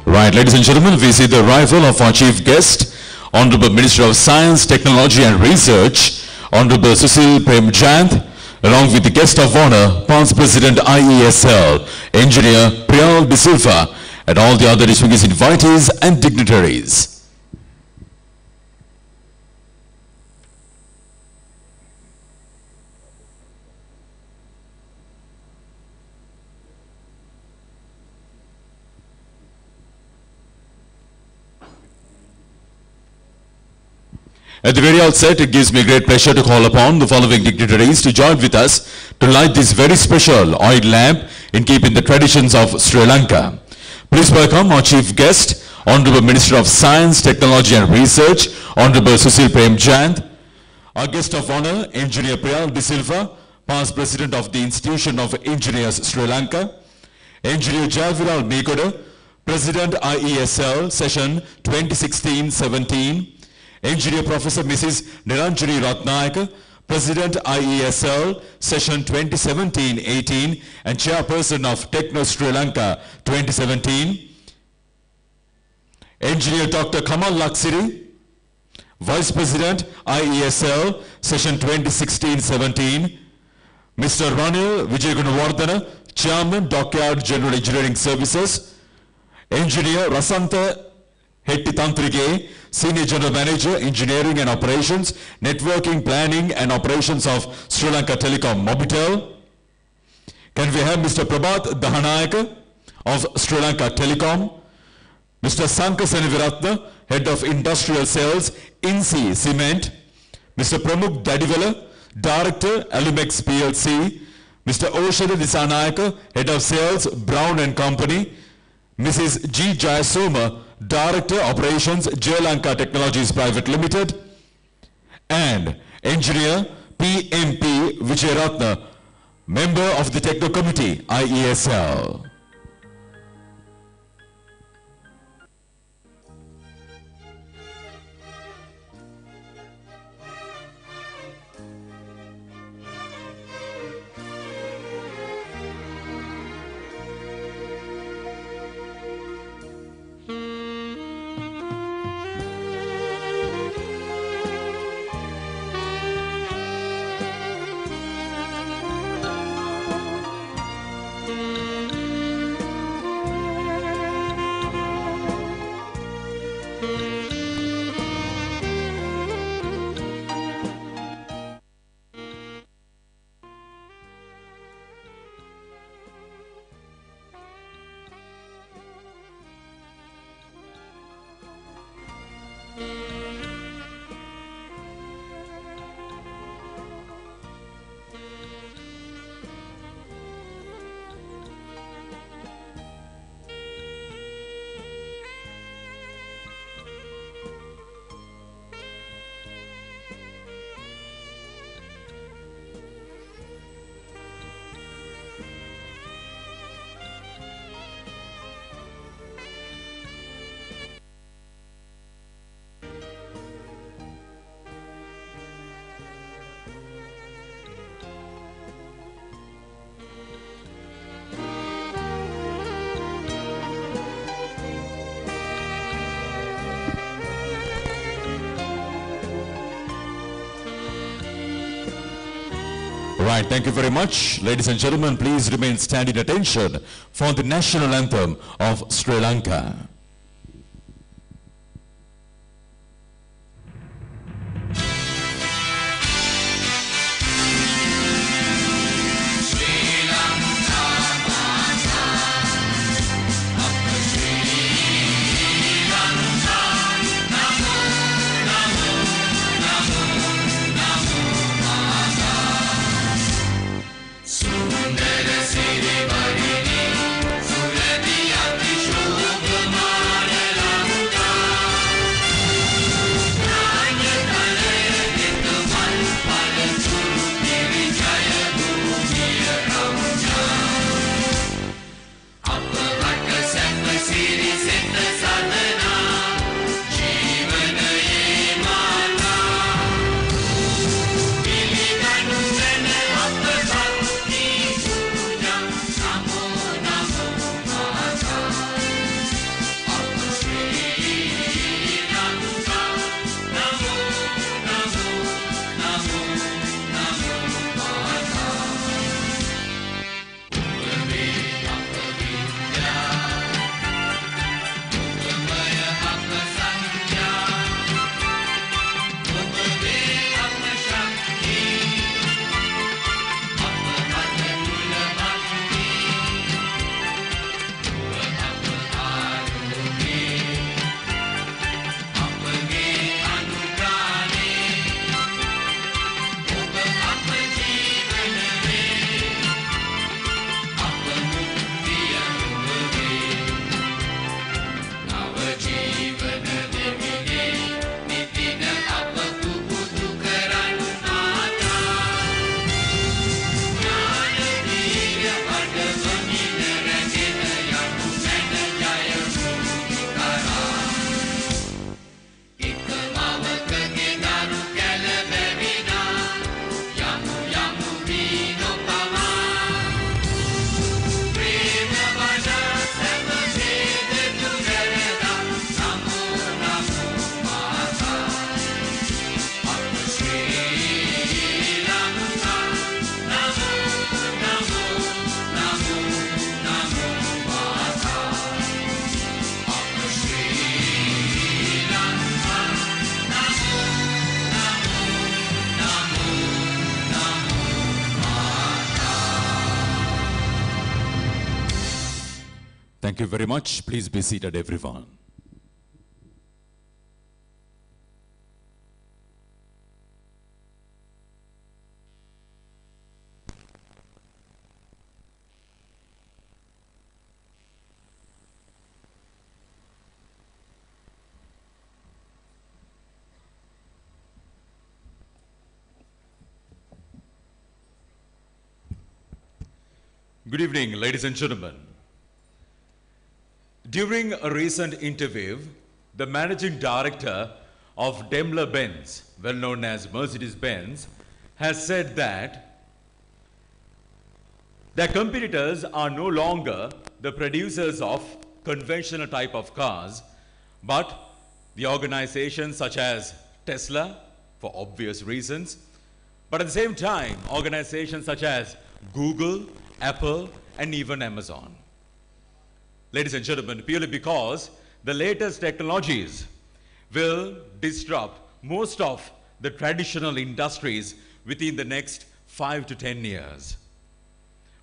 Right, ladies and gentlemen, we see the arrival of our chief guest, Honorable Minister of Science, Technology and Research, Honorable Sushil Premchand, along with the guest of honor, Past President IESL, Engineer Priyal De Silva, and all the other distinguished invitees and dignitaries. At the very outset, it gives me great pleasure to call upon the following dignitaries to join with us to light this very special oil lamp in keeping the traditions of Sri Lanka. Please welcome our chief guest, Honorable Minister of Science, Technology and Research, Honorable Sushil Premchand. Our guest of honor, Engineer Priyal De Silva, Past President of the Institution of Engineers Sri Lanka. Engineer Javiral Mekoda, President IESL, Session 2016-17. Engineer Professor Mrs. Niranjani Ratnayaka, President IESL, Session 2017-18 and Chairperson of Techno Sri Lanka 2017. Engineer Dr. Kamal Laksiri, Vice President IESL, Session 2016-17. Mr. Ranil Vijayagunawardana, Chairman, Dockyard General Engineering Services. Engineer Rasanta Hetti Tantrige, Senior General Manager, Engineering and Operations, Networking, Planning and Operations of Sri Lanka Telecom Mobitel. Can we have Mr. Prabhat Dahanayaka of Sri Lanka Telecom, Mr. Sanka Seneviratna, Head of Industrial Sales, INSI Cement, Mr. Pramukh Dadivela, Director, Alumex PLC, Mr. Oshada Disanayaka, Head of Sales, Brown and Company, Mrs. G. Jayasoma, Director Operations, Sri Lanka Technologies Private Limited, and Engineer PMP Vijayaratna, Member of the Techno Committee, IESL. Right, thank you very much. Ladies and gentlemen, please remain standing attention for the national anthem of Sri Lanka. Sundara Siri Varini, Suradi Ati Shubha Thank you very much. Please be seated, everyone. Good evening, ladies and gentlemen. During a recent interview, the managing director of Daimler-Benz, well known as Mercedes-Benz, has said that their competitors are no longer the producers of conventional type of cars, but the organizations such as Tesla, for obvious reasons, but at the same time, organizations such as Google, Apple, and even Amazon. Ladies and gentlemen, purely because the latest technologies will disrupt most of the traditional industries within the next 5 to 10 years.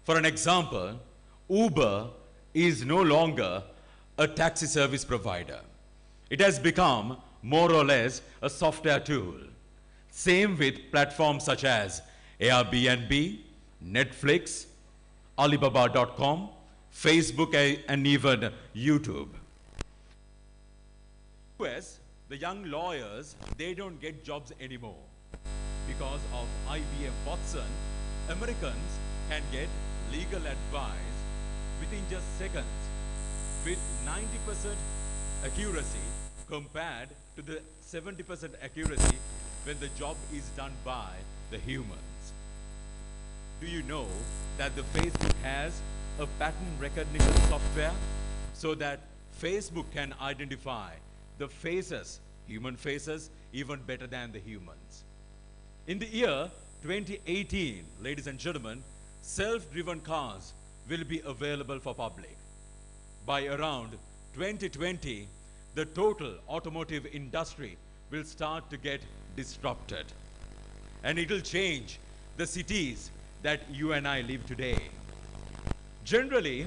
For an example, Uber is no longer a taxi service provider. It has become more or less a software tool. Same with platforms such as Airbnb, Netflix, Alibaba.com, Facebook, and even YouTube. US, the young lawyers, they don't get jobs anymore. Because of IBM Watson, Americans can get legal advice within just seconds with 90% accuracy compared to the 70% accuracy when the job is done by the humans. Do you know that the Facebook has a pattern recognition software so that Facebook can identify the faces, human faces, even better than the humans? In the year 2018, ladies and gentlemen, self-driven cars will be available for public. By around 2020, the total automotive industry will start to get disrupted. And it will change the cities that you and I live today. Generally,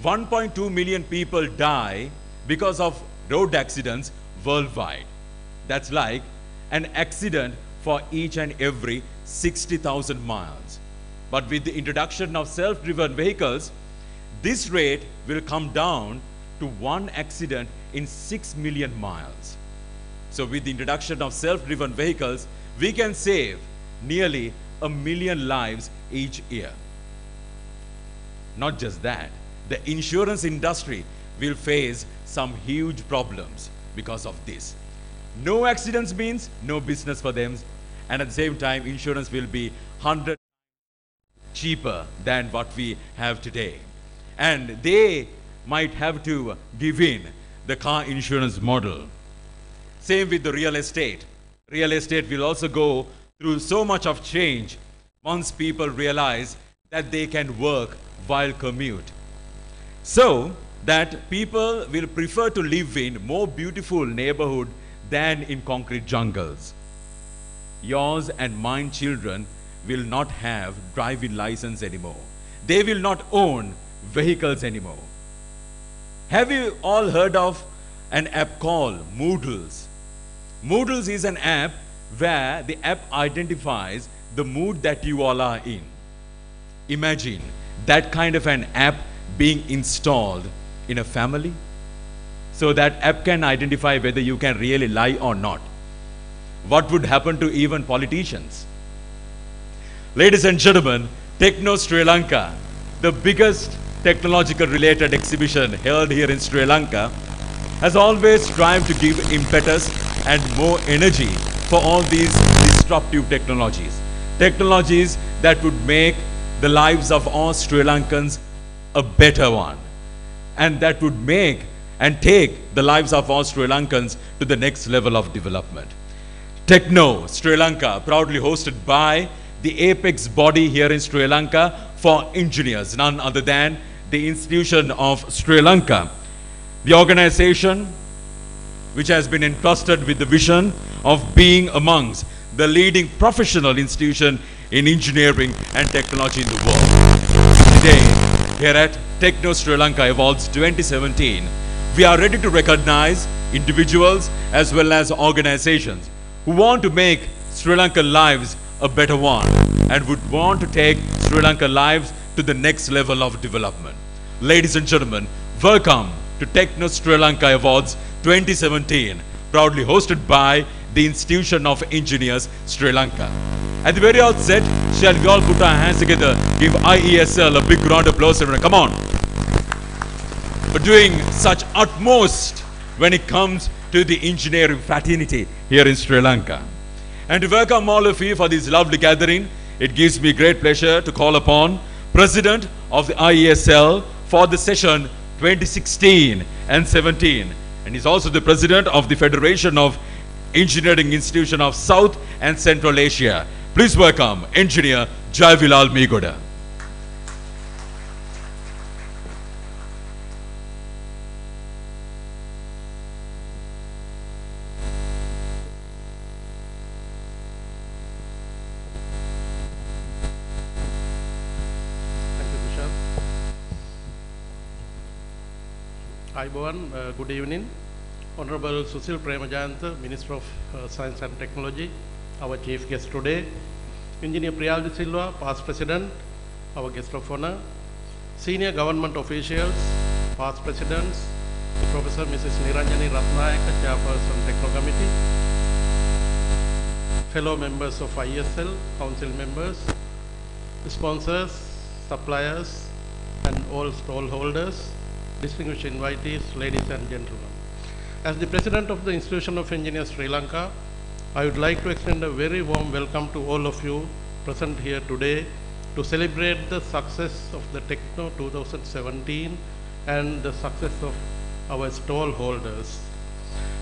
1.2 million people die because of road accidents worldwide. That's like an accident for each and every 60,000 miles. But with the introduction of self-driven vehicles, this rate will come down to 1 accident in 6 million miles. So with the introduction of self-driven vehicles, we can save nearly 1 million lives each year. Not just that, the insurance industry will face some huge problems because of this. No accidents means no business for them, and at the same time, insurance will be 100 cheaper than what we have today. And they might have to give in the car insurance model. Same with the real estate. Real estate will also go through so much of change once people realize that they can work while commute. So that people will prefer to live in more beautiful neighborhood than in concrete jungles. Yours and mine children will not have driving license anymore. They will not own vehicles anymore. Have you all heard of an app called Moodles? Moodles is an app where the app identifies the mood that you all are in. Imagine that kind of an app being installed in a family. So that app can identify whether you can really lie or not. What would happen to even politicians? Ladies and gentlemen, Techno Sri Lanka, the biggest technological related exhibition held here in Sri Lanka, has always strived to give impetus and more energy for all these disruptive technologies. Technologies that would make the lives of all Sri Lankans a better one. And that would make and take the lives of all Sri Lankans to the next level of development. Techno Sri Lanka, proudly hosted by the apex body here in Sri Lanka for engineers, none other than the Institution of Sri Lanka. The organization which has been entrusted with the vision of being amongst the leading professional institution in engineering and technology in the world. Today, here at Techno Sri Lanka Awards 2017, we are ready to recognize individuals as well as organizations who want to make Sri Lankan lives a better one and would want to take Sri Lankan lives to the next level of development. Ladies and gentlemen, welcome to Techno Sri Lanka Awards 2017, proudly hosted by the Institution of Engineers Sri Lanka. At the very outset, shall we all put our hands together, give IESL a big round of applause, everyone. Come on. For doing such utmost when it comes to the engineering fraternity here in Sri Lanka. And to welcome all of you for this lovely gathering, it gives me great pleasure to call upon President of the IESL for the session 2016 and 17. And he's also the President of the Federation of Engineering Institution of South and Central Asia. Please welcome Engineer Jaivilal Meegoda. Good evening. Honorable Susil Premajayantha, Minister of Science and Technology, our chief guest today. Engineer Priyal De Silva, past president, our guest of honor. Senior government officials, past presidents, Professor Mrs. Niranjani Ratnayaka, chairperson Techno Committee, fellow members of IESL, council members, sponsors, suppliers, and all stallholders, distinguished invitees, ladies and gentlemen. As the President of the Institution of Engineers Sri Lanka, I would like to extend a very warm welcome to all of you present here today to celebrate the success of the Techno 2017 and the success of our stallholders.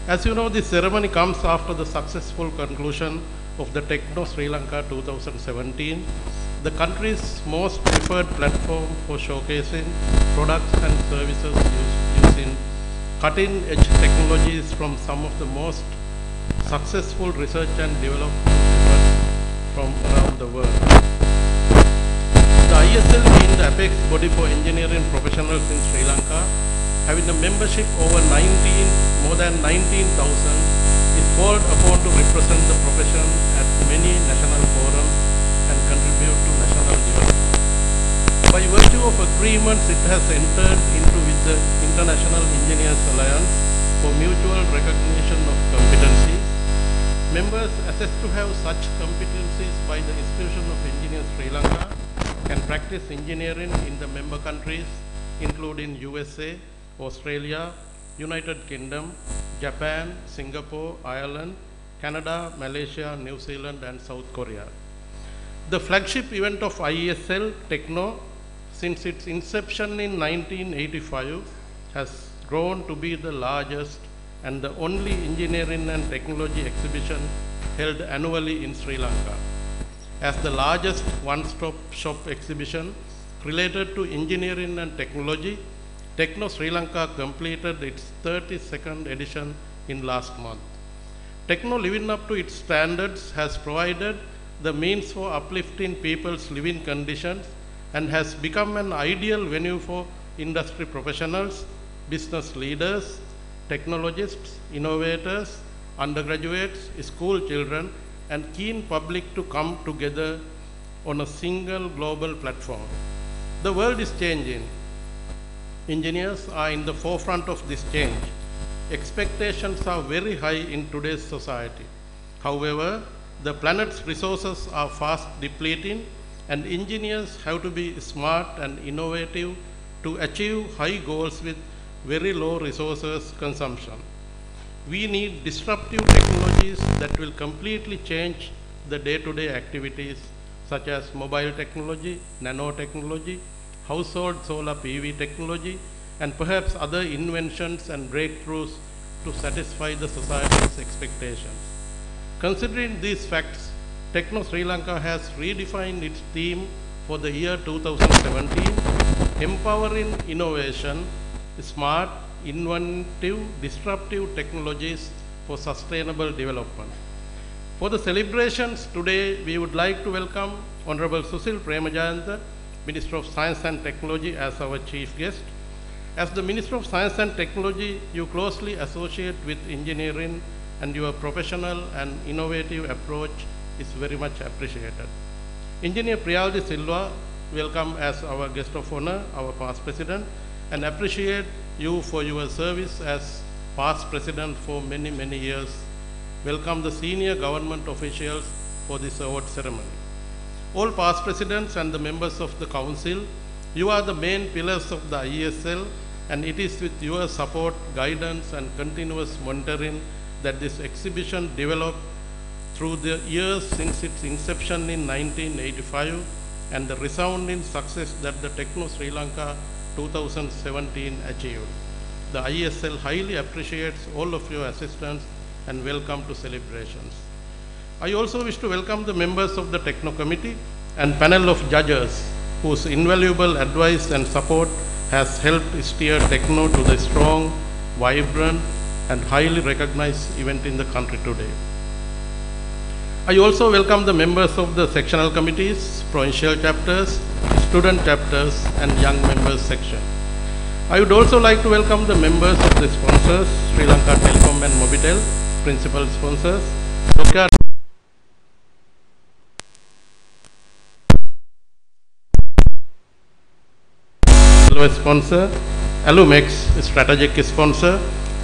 As you know, this ceremony comes after the successful conclusion of the Techno Sri Lanka 2017, the country's most preferred platform for showcasing products and services using cutting-edge technologies from some of the most successful research and development efforts from around the world. The IESL being the apex body for engineering professionals in Sri Lanka, having a membership more than 19,000, is called upon to represent the profession at many national forums and contribute to national development. By virtue of agreements it has entered into with the International Engineers Alliance for mutual recognition of competencies, members assessed to have such competencies by the Institution of Engineers Sri Lanka can practice engineering in the member countries including USA, Australia, United Kingdom, Japan, Singapore, Ireland, Canada, Malaysia, New Zealand and South Korea. The flagship event of IESL, Techno, since its inception in 1985, has grown to be the largest and the only engineering and technology exhibition held annually in Sri Lanka. As the largest one-stop shop exhibition related to engineering and technology, Techno Sri Lanka completed its 32nd edition in last month. Techno, living up to its standards, has provided the means for uplifting people's living conditions and has become an ideal venue for industry professionals, business leaders, technologists, innovators, undergraduates, school children, and keen public to come together on a single global platform. The world is changing. Engineers are in the forefront of this change. Expectations are very high in today's society. However, the planet's resources are fast depleting, and engineers have to be smart and innovative to achieve high goals with very low resources consumption. We need disruptive technologies that will completely change the day-to-day activities such as mobile technology, nanotechnology, household solar PV technology, and perhaps other inventions and breakthroughs to satisfy the society's expectations. Considering these facts, Techno Sri Lanka has redefined its theme for the year 2017, empowering innovation, smart, inventive, disruptive technologies for sustainable development. For the celebrations today, we would like to welcome Honorable Susil Premajayantha, Minister of Science and Technology as our chief guest. As the Minister of Science and Technology, you closely associate with engineering and your professional and innovative approach is very much appreciated. Engineer Priyaji Silva, welcome as our guest of honor, our past president, and appreciate you for your service as past president for many, many years. Welcome the senior government officials for this award ceremony. All past presidents and the members of the council, you are the main pillars of the IESL, and it is with your support, guidance, and continuous monitoring that this exhibition developed through the years since its inception in 1985 and the resounding success that the Techno Sri Lanka 2017 achieved. The IESL highly appreciates all of your assistance and welcome to celebrations. I also wish to welcome the members of the Techno Committee and panel of judges whose invaluable advice and support has helped steer Techno to the strong, vibrant, and highly recognized event in the country today. I also welcome the members of the sectional committees, provincial chapters, student chapters, and young members section. I would also like to welcome the members of the sponsors, Sri Lanka Telecom and Mobitel, principal sponsors, Dr. sponsor, Alumex, strategic sponsor,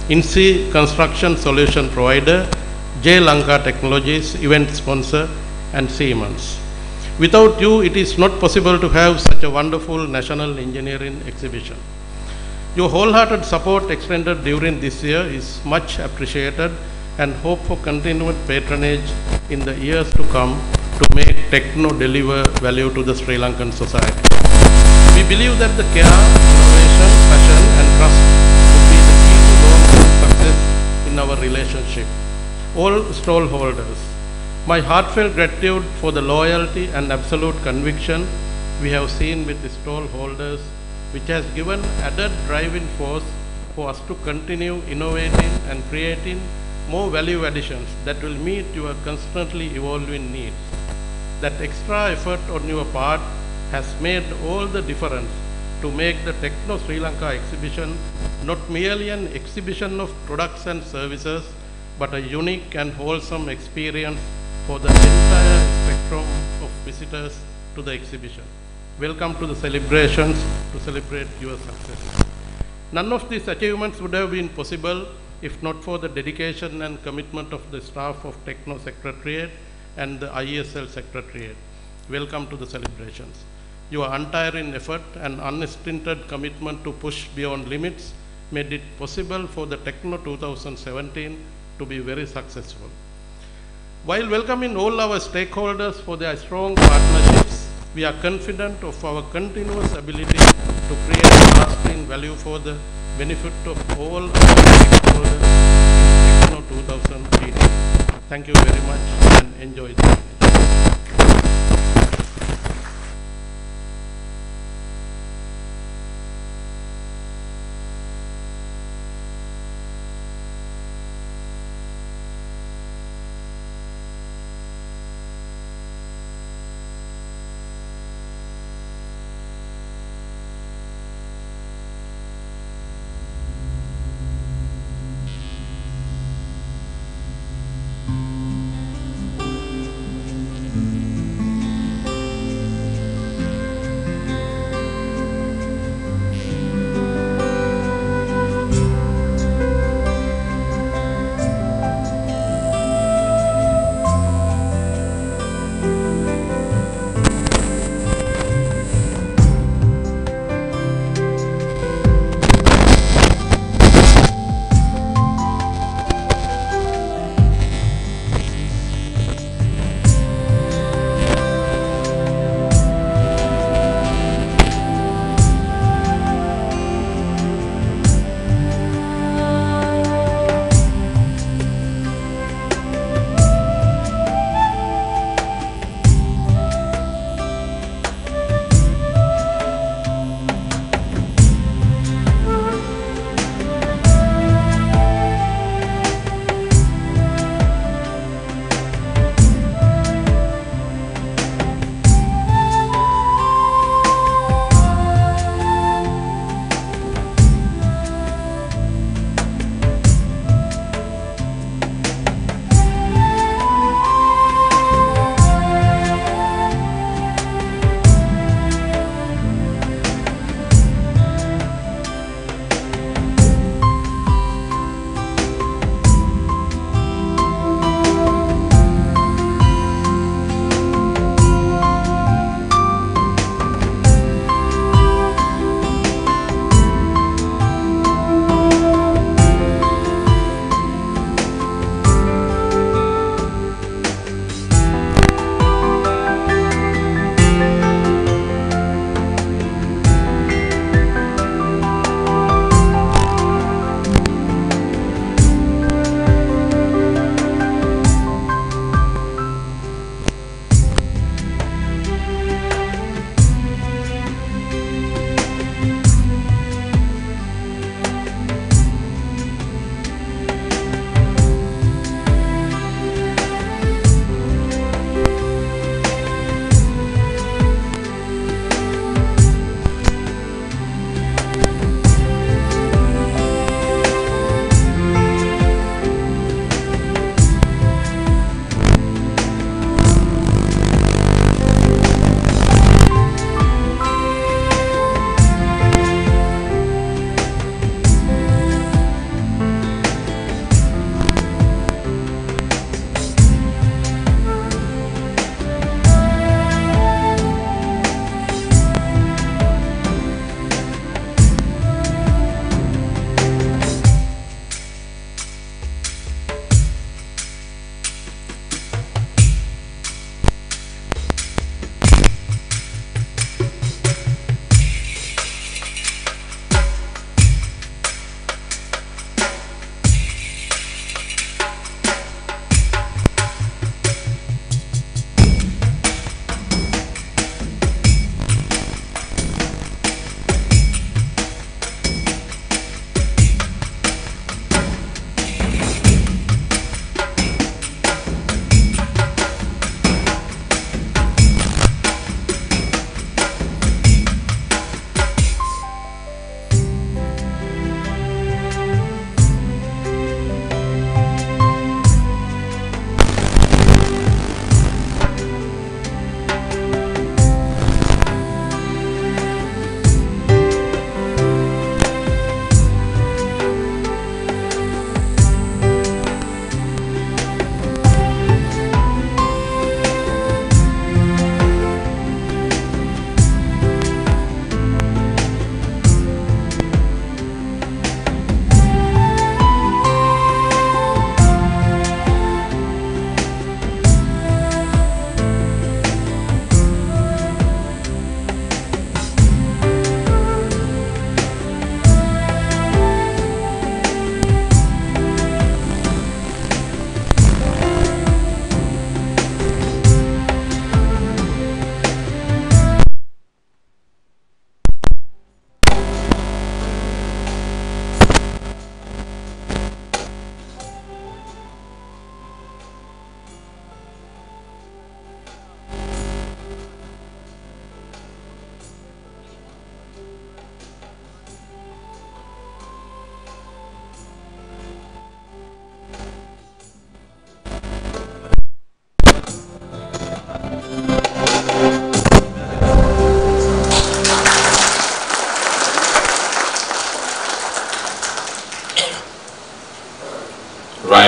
INSEE construction solution provider, J Lanka Technologies, event sponsor, and Siemens. Without you, it is not possible to have such a wonderful national engineering exhibition. Your wholehearted support extended during this year is much appreciated and hope for continued patronage in the years to come to make Techno deliver value to the Sri Lankan society. We believe that the care, innovation, passion, and trust will be the key to long-term success in our relationship. All stakeholders, my heartfelt gratitude for the loyalty and absolute conviction we have seen with the stakeholders, which has given added driving force for us to continue innovating and creating more value additions that will meet your constantly evolving needs. That extra effort on your part has made all the difference to make the Techno Sri Lanka exhibition not merely an exhibition of products and services, but a unique and wholesome experience for the entire spectrum of visitors to the exhibition. Welcome to the celebrations to celebrate your success. None of these achievements would have been possible if not for the dedication and commitment of the staff of Techno Secretariat and the IESL Secretariat. Welcome to the celebrations. Your untiring effort and unstinted commitment to push beyond limits made it possible for the Techno 2017 to be very successful. While welcoming all our stakeholders for their strong partnerships, we are confident of our continuous ability to create lasting value for the benefit of all our stakeholders in Techno 2018. Thank you very much and enjoy the evening.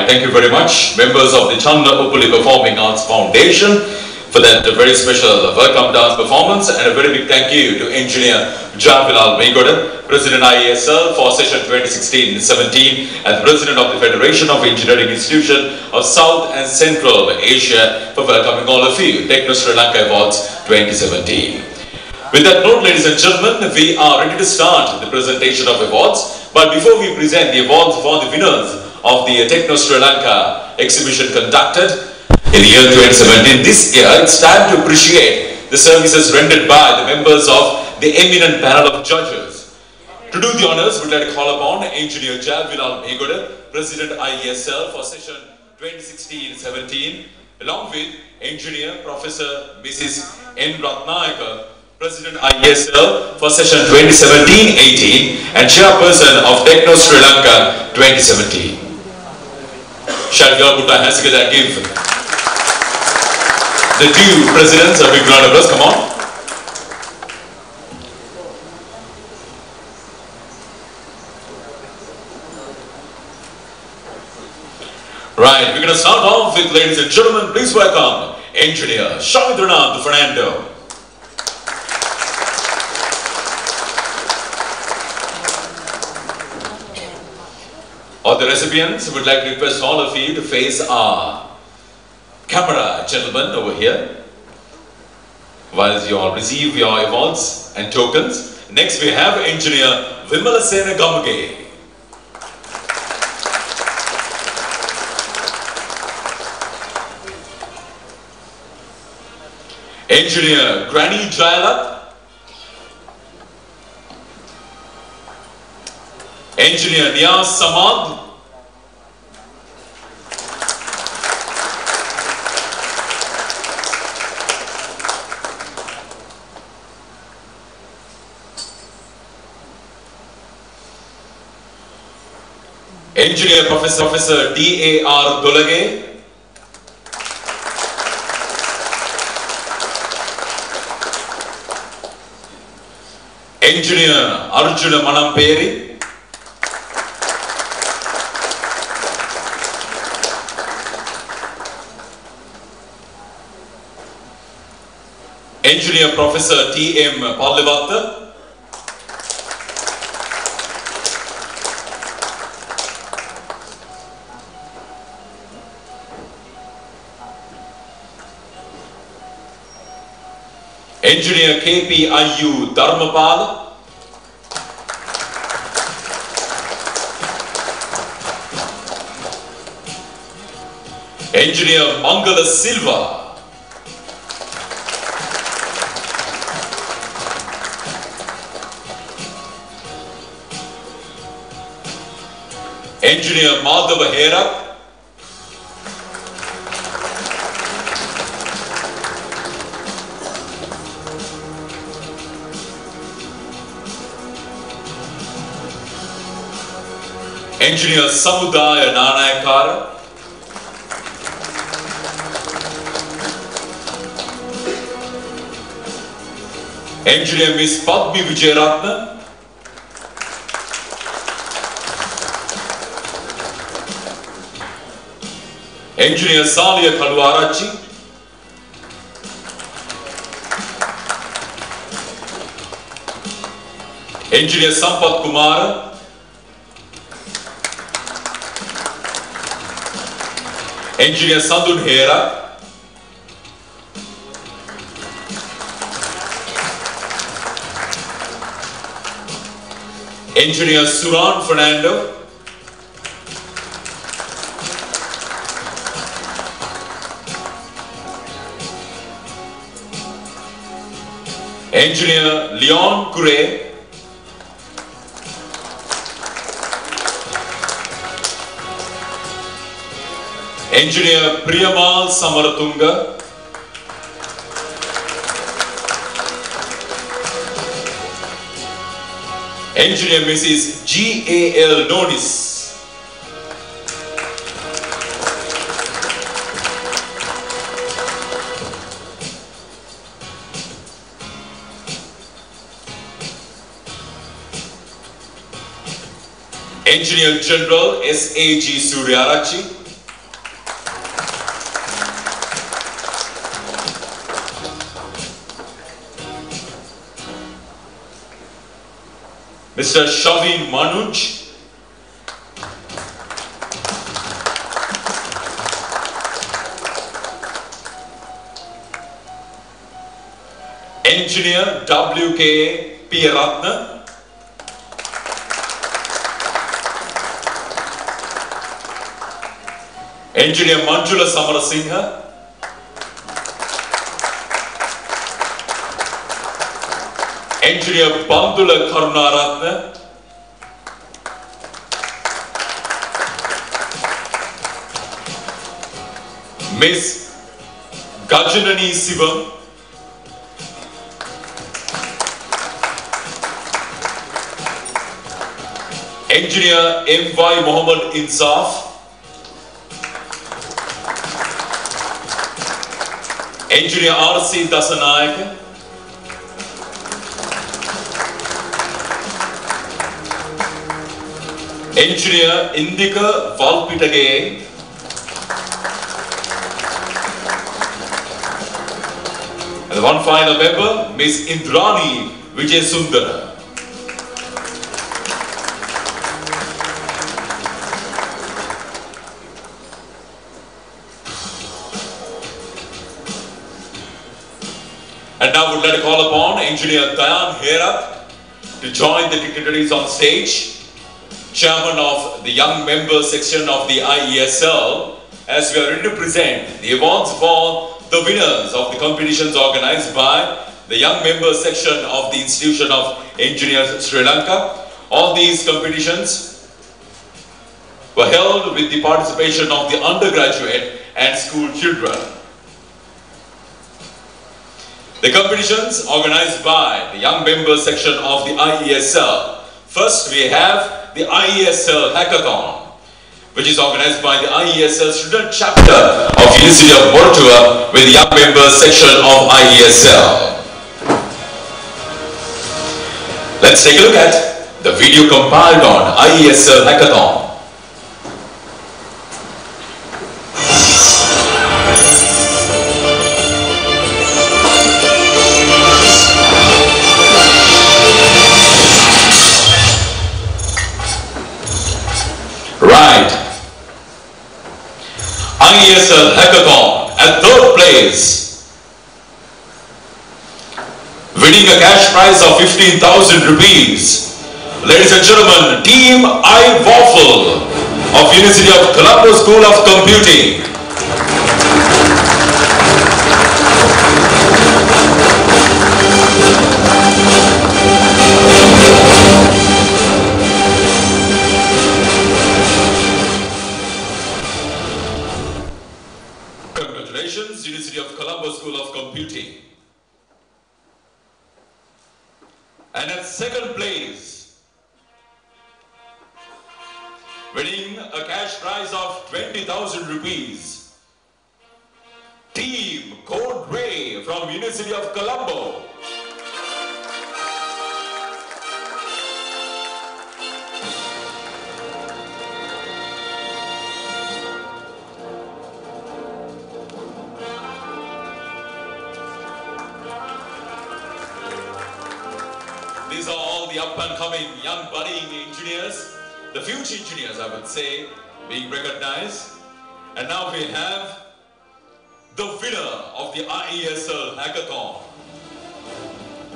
Right, thank you very much, members of the Chandra Uppuli Performing Arts Foundation, for that very special welcome dance performance, and a very big thank you to Engineer Javiral Megoda, President IESL for session 2016-17, and President of the Federation of Engineering Institution of South and Central Asia, for welcoming all of you, Techno Sri Lanka Awards 2017. With that note, ladies and gentlemen, we are ready to start the presentation of awards. But before we present the awards for the winners of the Techno Sri Lanka exhibition conducted in the year 2017, this year it's time to appreciate the services rendered by the members of the eminent panel of judges. To do the honors, we'd like to call upon Engineer Javiral Megoda, President IESL for session 2016-17, along with Engineer Professor Mrs. N. Ratnayaka, President IESL for session 2017-18 and Chairperson of Techno Sri Lanka 2017. Shall we all put our hands together and give the two presidents a big round of applause? Come on. Right, we're going to start off with, ladies and gentlemen, please welcome Engineer Shamitranand Fernando. All the recipients would like to request all of you to face our camera gentlemen over here while you all receive your awards and tokens. Next we have Engineer Vimalasena Gamage. Engineer Granny Jayalath. Engineer Niyaz Samad. Engineer Professor D.A.R. Dolage. Engineer Arjuna Manamperi. Engineer Professor T.M. Pallivatta. Engineer K.P.I.U. Dharmapala. Engineer Mangala Silva. Engineer Madhava Herak. Engineer Samudaya Nanayakara. Engineer Miss Padmi Vijayaratna. Engineer Salia Kalwarachi. Engineer Sampat Kumara. Engineer Sandun Hera. Engineer Suran Fernando. Engineer Leon Kure. Engineer Priyamal Samaratunga. Engineer Mrs. G.A.L. Nonis. Engineer General S.A.G. Suryarachi. Mr. Shavin Manuj. Engineer W.K. Piyaratna. Engineer Manjula Samarasinghe. Engineer Bandula Karunaratne. Miss Gajanani Sivam. Engineer M.Y. Mohammed Insaf. Engineer R.C. Dasanayak. Engineer Indika Valpitage. And the one final member, Miss Indrani Vijay-Sundara. And now I would like to call upon Engineer Dayan Herat to join the dignitaries on stage, Chairman of the Young Member Section of the IESL, as we are ready to present the awards for the winners of the competitions organized by the Young Member Section of the Institution of Engineers Sri Lanka. All these competitions were held with the participation of the undergraduate and school children. The competitions organized by the Young Member Section of the IESL. First we have the IESL Hackathon, which is organized by the IESL Student Chapter of University of Moratuwa with the Young Member Section of IESL. Let's take a look at the video compiled on IESL Hackathon. Right. IESL Hackathon at third place, winning a cash prize of 15,000 rupees. Ladies and gentlemen, Team IESL of University of Colombo School of Computing. Congratulations, University of Colombo School of Computing. And at second place, winning a cash prize of 20,000 rupees, Team Code Ray from University of Colombo. These are all the up-and-coming young budding engineers, the future engineers I would say, being recognized. And now we have the winner of the IESL Hackathon,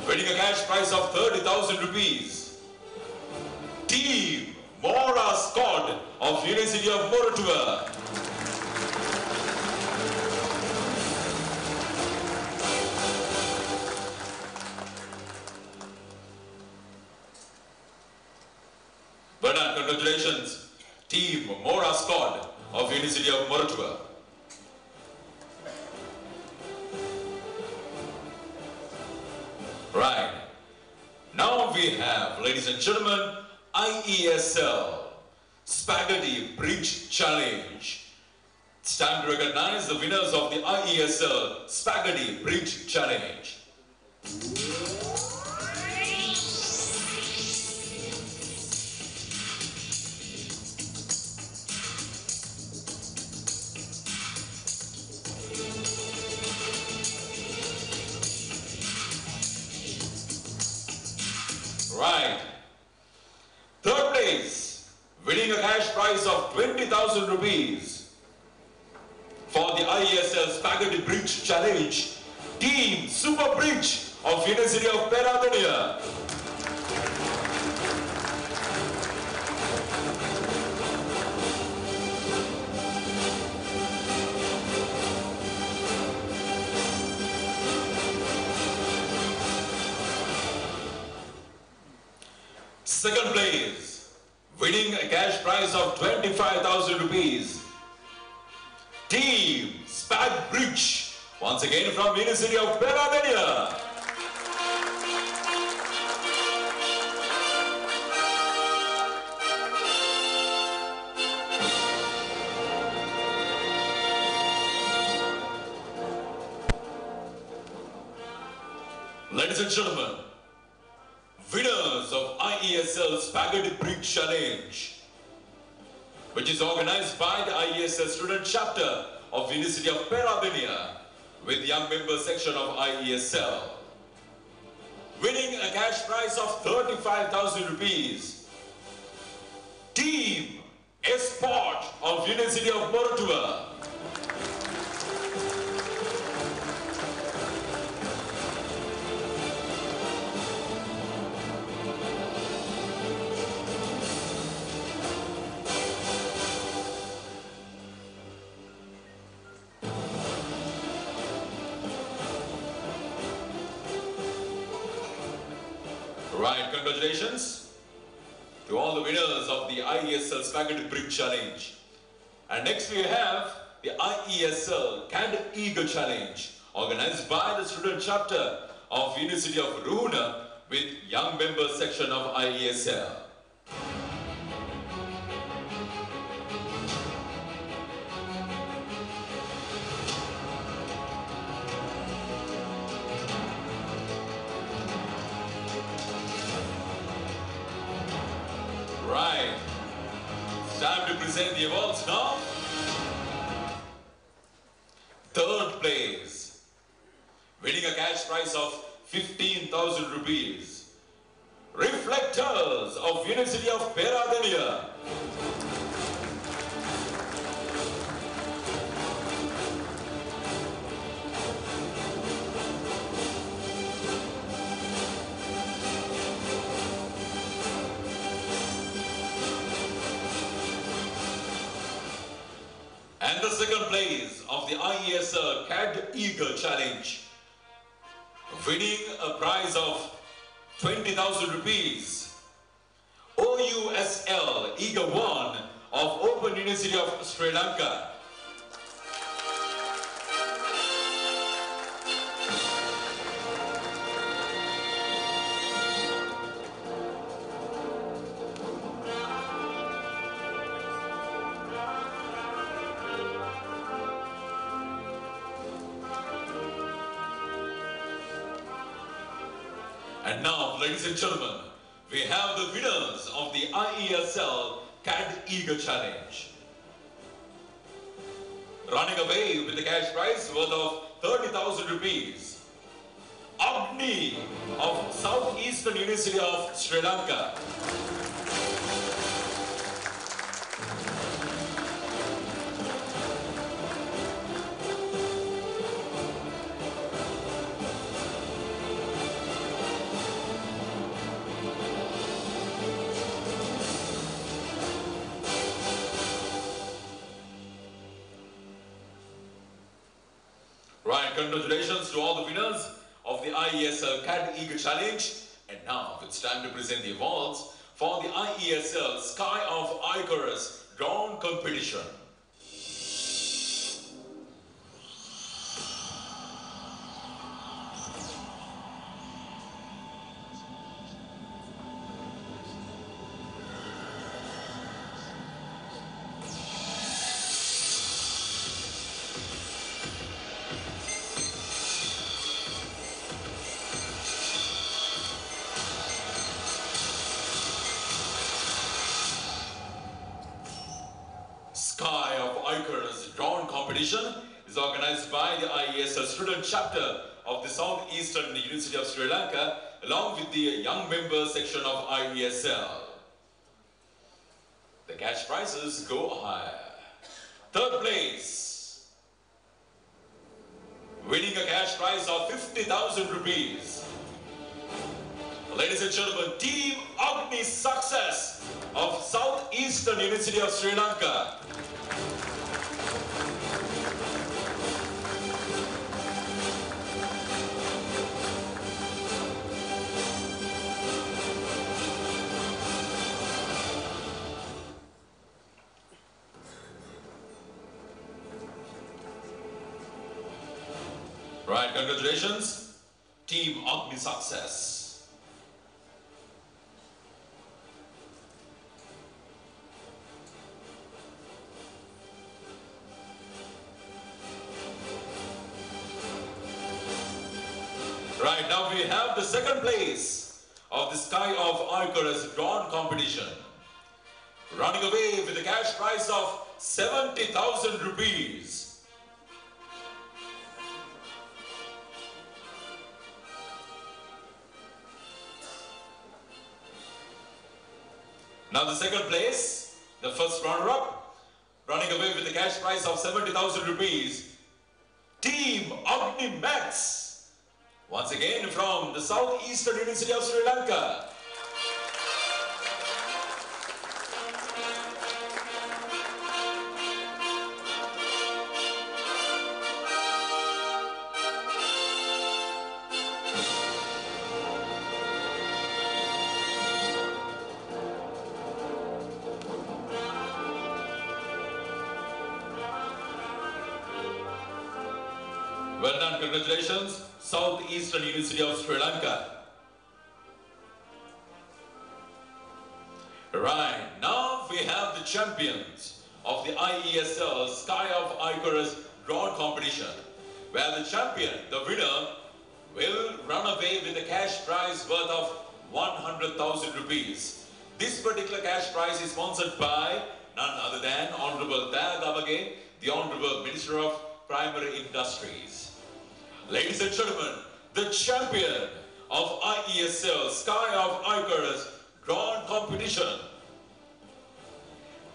winning a cash prize of 30,000 rupees. Team Mora Scott of University of Moratuwa. Well done, congratulations, Team Mora Scott of University of Moratuwa. Right. Now we have, ladies and gentlemen, IESL Spaghetti Bridge Challenge. It's time to recognize the winners of the IESL Spaghetti Bridge Challenge. Right. place, winning a cash prize of 20,000 rupees for the IESL Spaghetti Bridge Challenge, Team Super Bridge of University of Peradeniya. Second place, winning a cash prize of 25,000 rupees, Team Spag Bridge, once again from University of Peradeniya. Ladies and gentlemen, winners of IESL Spaghetti Bridge Challenge, which is organized by the IESL student chapter of University of Peradeniya with young member section of IESL. Winning a cash prize of 35,000 rupees, Team Esport of University of Moratuwa. Right, congratulations to all the winners of the IESL Spaghetti Bridge Challenge. And next we have the IESL CAD Eagle Challenge, organized by the student chapter of University of Ruhuna with young member section of IESL. Right, it's time to present the awards now. Third place, winning a cash prize of 15,000 rupees, Reflectors of University of Peradeniya. And the second place of the IESL CAD Eagle Challenge, winning a prize of 20,000 rupees, OUSL Eagle 1 of Open University of Sri Lanka. And now, ladies and gentlemen, we have the winners of the IESL CAD Eagle Challenge. Running away with the cash prize worth of 30,000 rupees, Agni of Southeastern University of Sri Lanka. Right, congratulations to all the winners of the IESL CAD Eagle Challenge. And now it's time to present the awards for the IESL Sky of Icarus Drone Competition. Sky of Icarus Drone Competition is organized by the IESL student chapter of the Southeastern University of Sri Lanka along with the young member section of IESL. the cash prizes go higher. Third place, winning a cash prize of 50,000 rupees. Ladies and gentlemen, Team Agni Success of Southeastern University of Sri Lanka. Right, congratulations, Team Agni Success. Right, now we have the second place of the Sky of Icarus drawn competition. Running away with a cash prize of 70,000 rupees. Now the second place, the first runner-up, running away with a cash prize of 70,000 rupees, Team Agni Max. Once again from the Southeastern University of Sri Lanka. Well done, congratulations, Southeastern University of Sri Lanka. Right, now we have the champions of the IESL Sky of Icarus drawn competition, where the champion, the winner, will run away with a cash prize worth of 100,000 rupees. This particular cash prize is sponsored by none other than Honorable Daya Damage, the Honorable Minister of Primary Industries. Ladies and gentlemen, the champion of IESL Sky of Icarus drawn competition,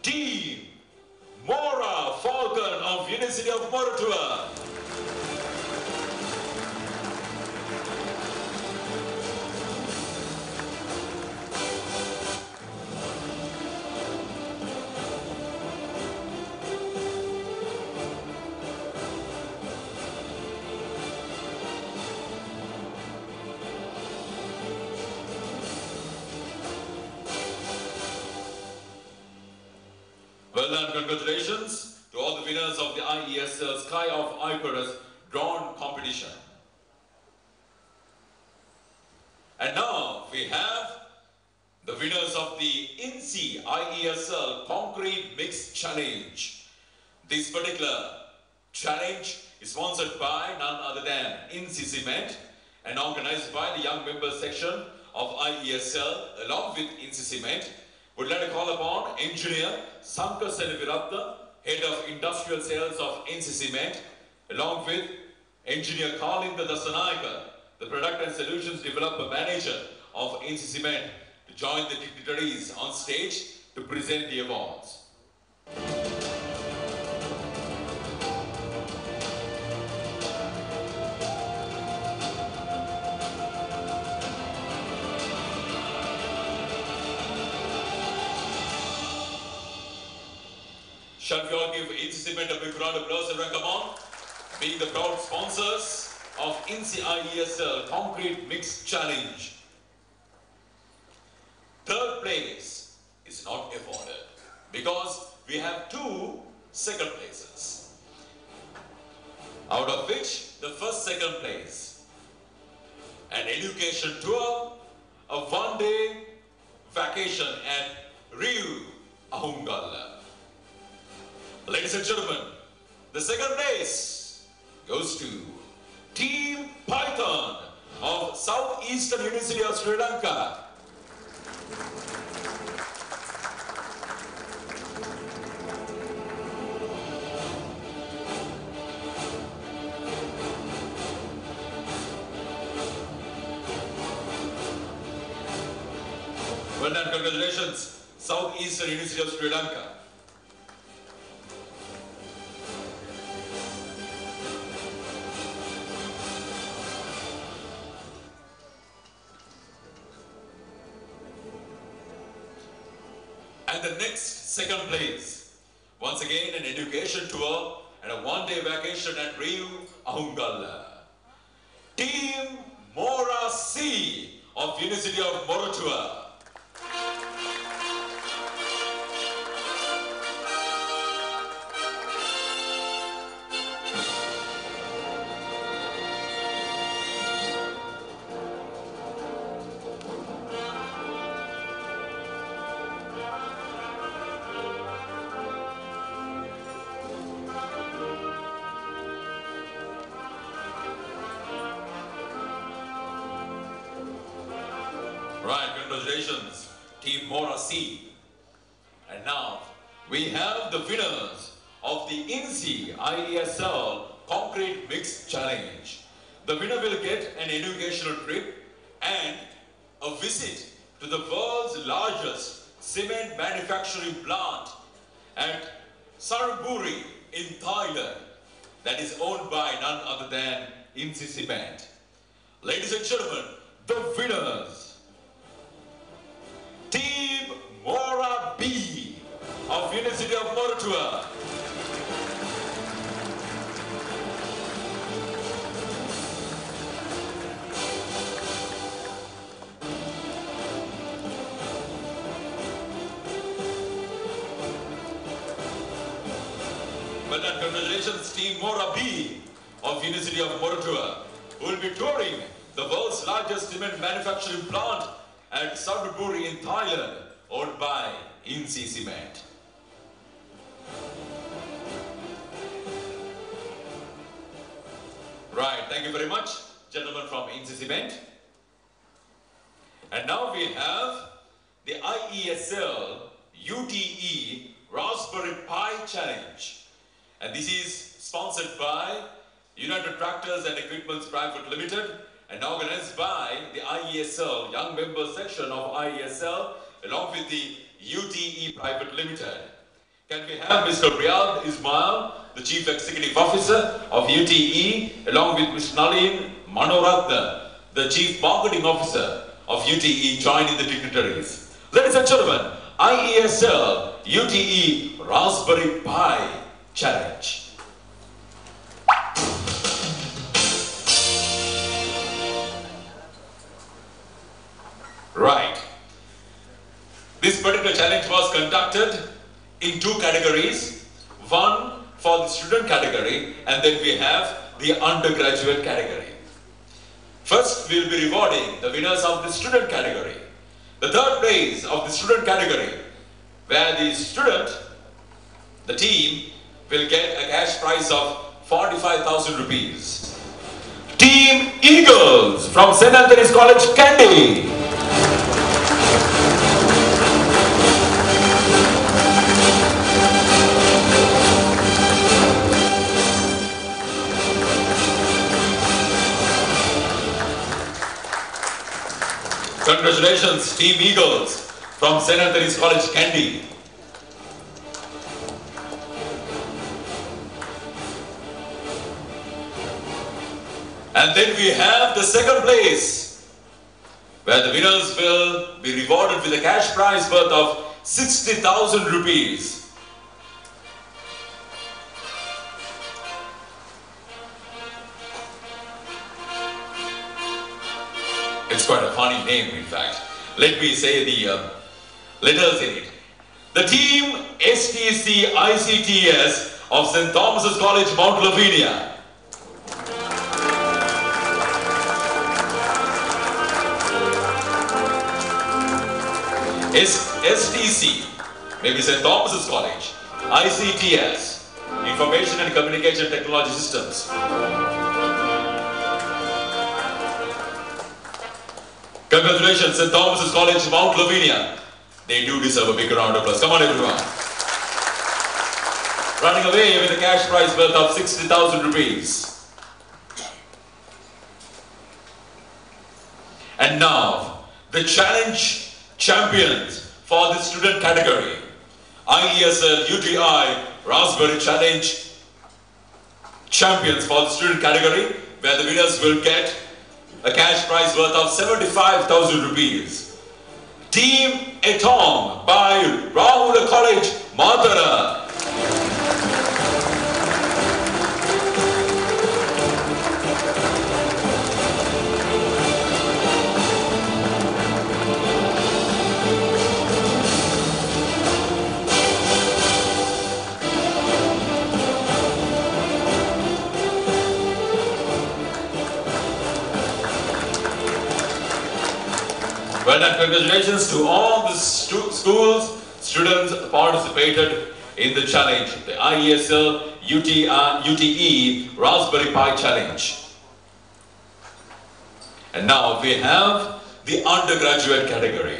Team Mora Falcon of University of Moratuwa. Well done, congratulations to all the winners of the IESL Sky of Icarus drawn competition. And now we have the winners of the INSEE IESL Concrete Mix Challenge. This particular challenge is sponsored by none other than INSEE Cement and organized by the Young Members section of IESL along with INSEE Cement. Would like to call upon Engineer Sankar Senaviratta, Head of Industrial Sales of INSEE Cement, along with Engineer Kalinda Dasanayaka, the Product and Solutions Developer Manager of INSEE Cement, to join the dignitaries on stage to present the awards. Shall we all give INSEE Cement a big round of applause, everyone? Come on. Being the proud sponsors of INSEE IESL Concrete Mix Challenge. Third place is not awarded because we have 2 second places. Out of which the first second place, an education tour, a one-day vacation at Riu Ahungalla. Ladies and gentlemen, the second place goes to Team Python of Southeastern University of Sri Lanka. Well done, congratulations, Southeastern University of Sri Lanka. And the next second place, once again an education tour and a one-day vacation at Rio Ahungalla. Team Mora C of University of Moratuwa. Right, congratulations, Team Mora C. And now, we have the winners of the INSEE IESL Concrete Mix Challenge. The winner will get an educational trip and a visit to the world's largest cement manufacturing plant at Saraburi in Thailand that is owned by none other than INSEE Cement. Ladies and gentlemen, the winners. Team Mora B of University of Moratuwa. Well done, congratulations, Team Mora B of University of Moratuwa, who will be touring the world's largest cement manufacturing plant at Saraburi in Thailand, owned by INSEE Cement. Right, thank you very much, gentlemen from INSEE Cement. And now we have the IESL UTE Raspberry Pi Challenge. And this is sponsored by United Tractors and Equipments Private Limited and organized by the IESL Young Members Section of IESL along with the UTE Private Limited. Can we have Mr. Riyad Ismail, the Chief Executive Officer of UTE, along with Mr. Nalin Manoratna, the Chief Marketing Officer of UTE, joining the dignitaries. Ladies and gentlemen, IESL UTE Raspberry Pi Challenge. Right. This particular challenge was conducted in two categories. One for the student category, and then we have the undergraduate category. First, we will be rewarding the winners of the student category. The third place of the student category, where the student, the team, will get a cash prize of 45,000 rupees. Team Eagles from St. Anthony's College, Kandy. Congratulations, Team Eagles from St. Anthony's College, Kandy. And then we have the second place, where the winners will be rewarded with a cash prize worth of 60,000 rupees. It's quite a funny name, in fact. Let me say the letters in it. The team STC ICTS of St. Thomas's College, Mount Lavinia. STC, maybe St. Thomas's College, ICTS, Information and Communication Technology Systems. Congratulations, St. Thomas's College, Mount Lavinia. They do deserve a big round of applause. Come on, everyone. Running away with a cash prize worth of 60,000 rupees. And now, the challenge champions for the student category. IESL UTI Raspberry Challenge champions for the student category, where the winners will get a cash prize worth of 75,000 rupees. Team Atom by Rahul College, Madara. Well done, congratulations to all the students participated in the challenge, the IESL UTE Raspberry Pi Challenge. And now we have the undergraduate category.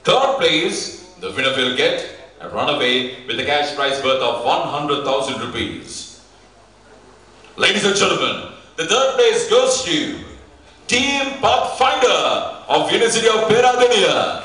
Third place, the winner will get a runaway with a cash prize worth of 100,000 rupees. Ladies and gentlemen, the third place goes to Team Pathfinder of University of Peradeniya.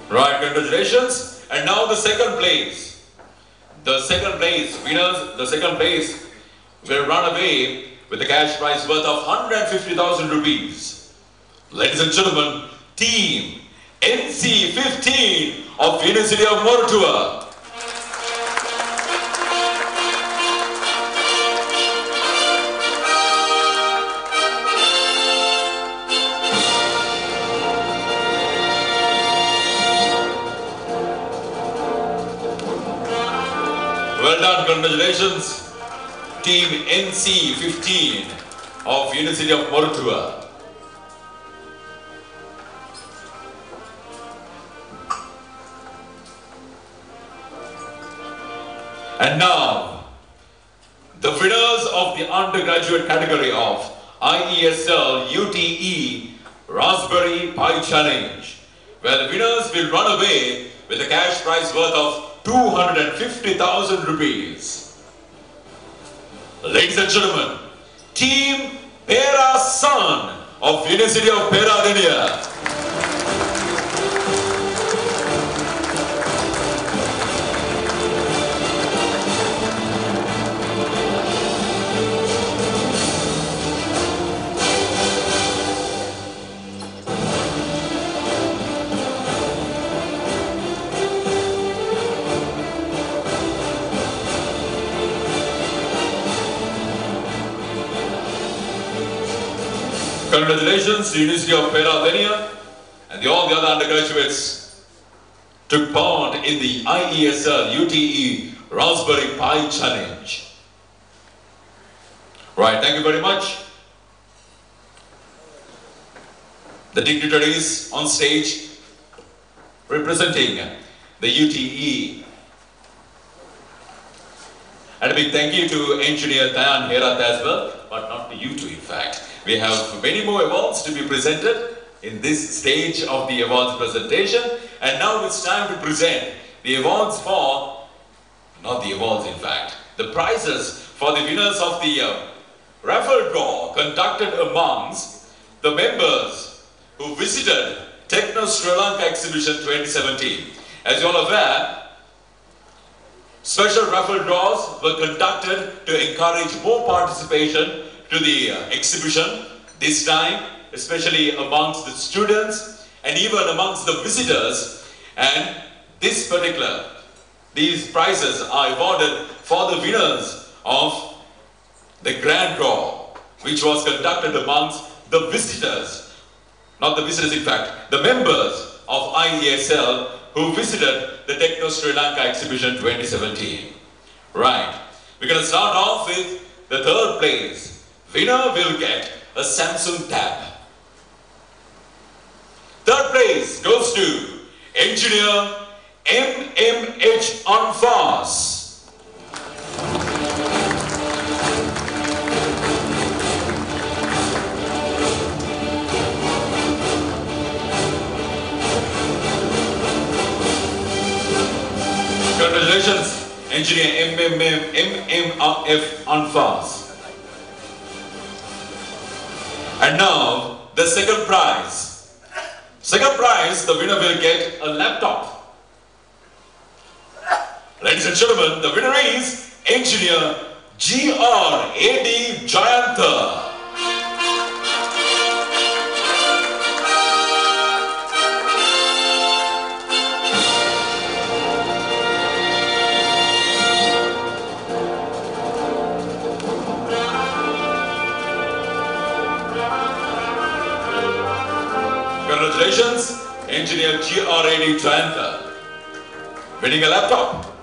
Right, congratulations. And now the second place. The second place winners, the second place will run away with a cash prize worth of 150,000 rupees. Ladies and gentlemen, Team NC15 of University of Moratuwa. Well done, congratulations, Team NC15 of University of Moratuwa. And now, the winners of the undergraduate category of IESL UTE Raspberry Pi Challenge, where the winners will run away with a cash prize worth of 250,000 rupees. Ladies and gentlemen, Team Pera Son of University of Peradeniya. Congratulations to University of Peradeniya and all the other undergraduates took part in the IESL UTE Raspberry Pi Challenge. Right, thank you very much. The dignitaries on stage representing the UTE. And a big thank you to Engineer Dayan Herat as well, but not to you two in fact. We have many more awards to be presented in this stage of the awards presentation. And now it's time to present the awards for, not the awards in fact, the prizes for the winners of the raffle draw conducted amongst the members who visited Techno Sri Lanka Exhibition 2017. As you all are aware, special raffle draws were conducted to encourage more participation to the exhibition this time, especially amongst the students and even amongst the visitors. And these prizes are awarded for the winners of the grand draw, which was conducted amongst the visitors, not the visitors in fact, the members of IESL who visited the Techno Sri Lanka Exhibition 2017. Right, we're going to start off with the third place. Winner will get a Samsung tab. Third place goes to Engineer MMH Anfas. Engineer MMF Anfas. And now, the second prize. Second prize, the winner will get a laptop. Ladies and gentlemen, the winner is Engineer G.R.A.D. Jayantha. Congratulations, Engineer G.R.A.D. Jayantha, winning a laptop.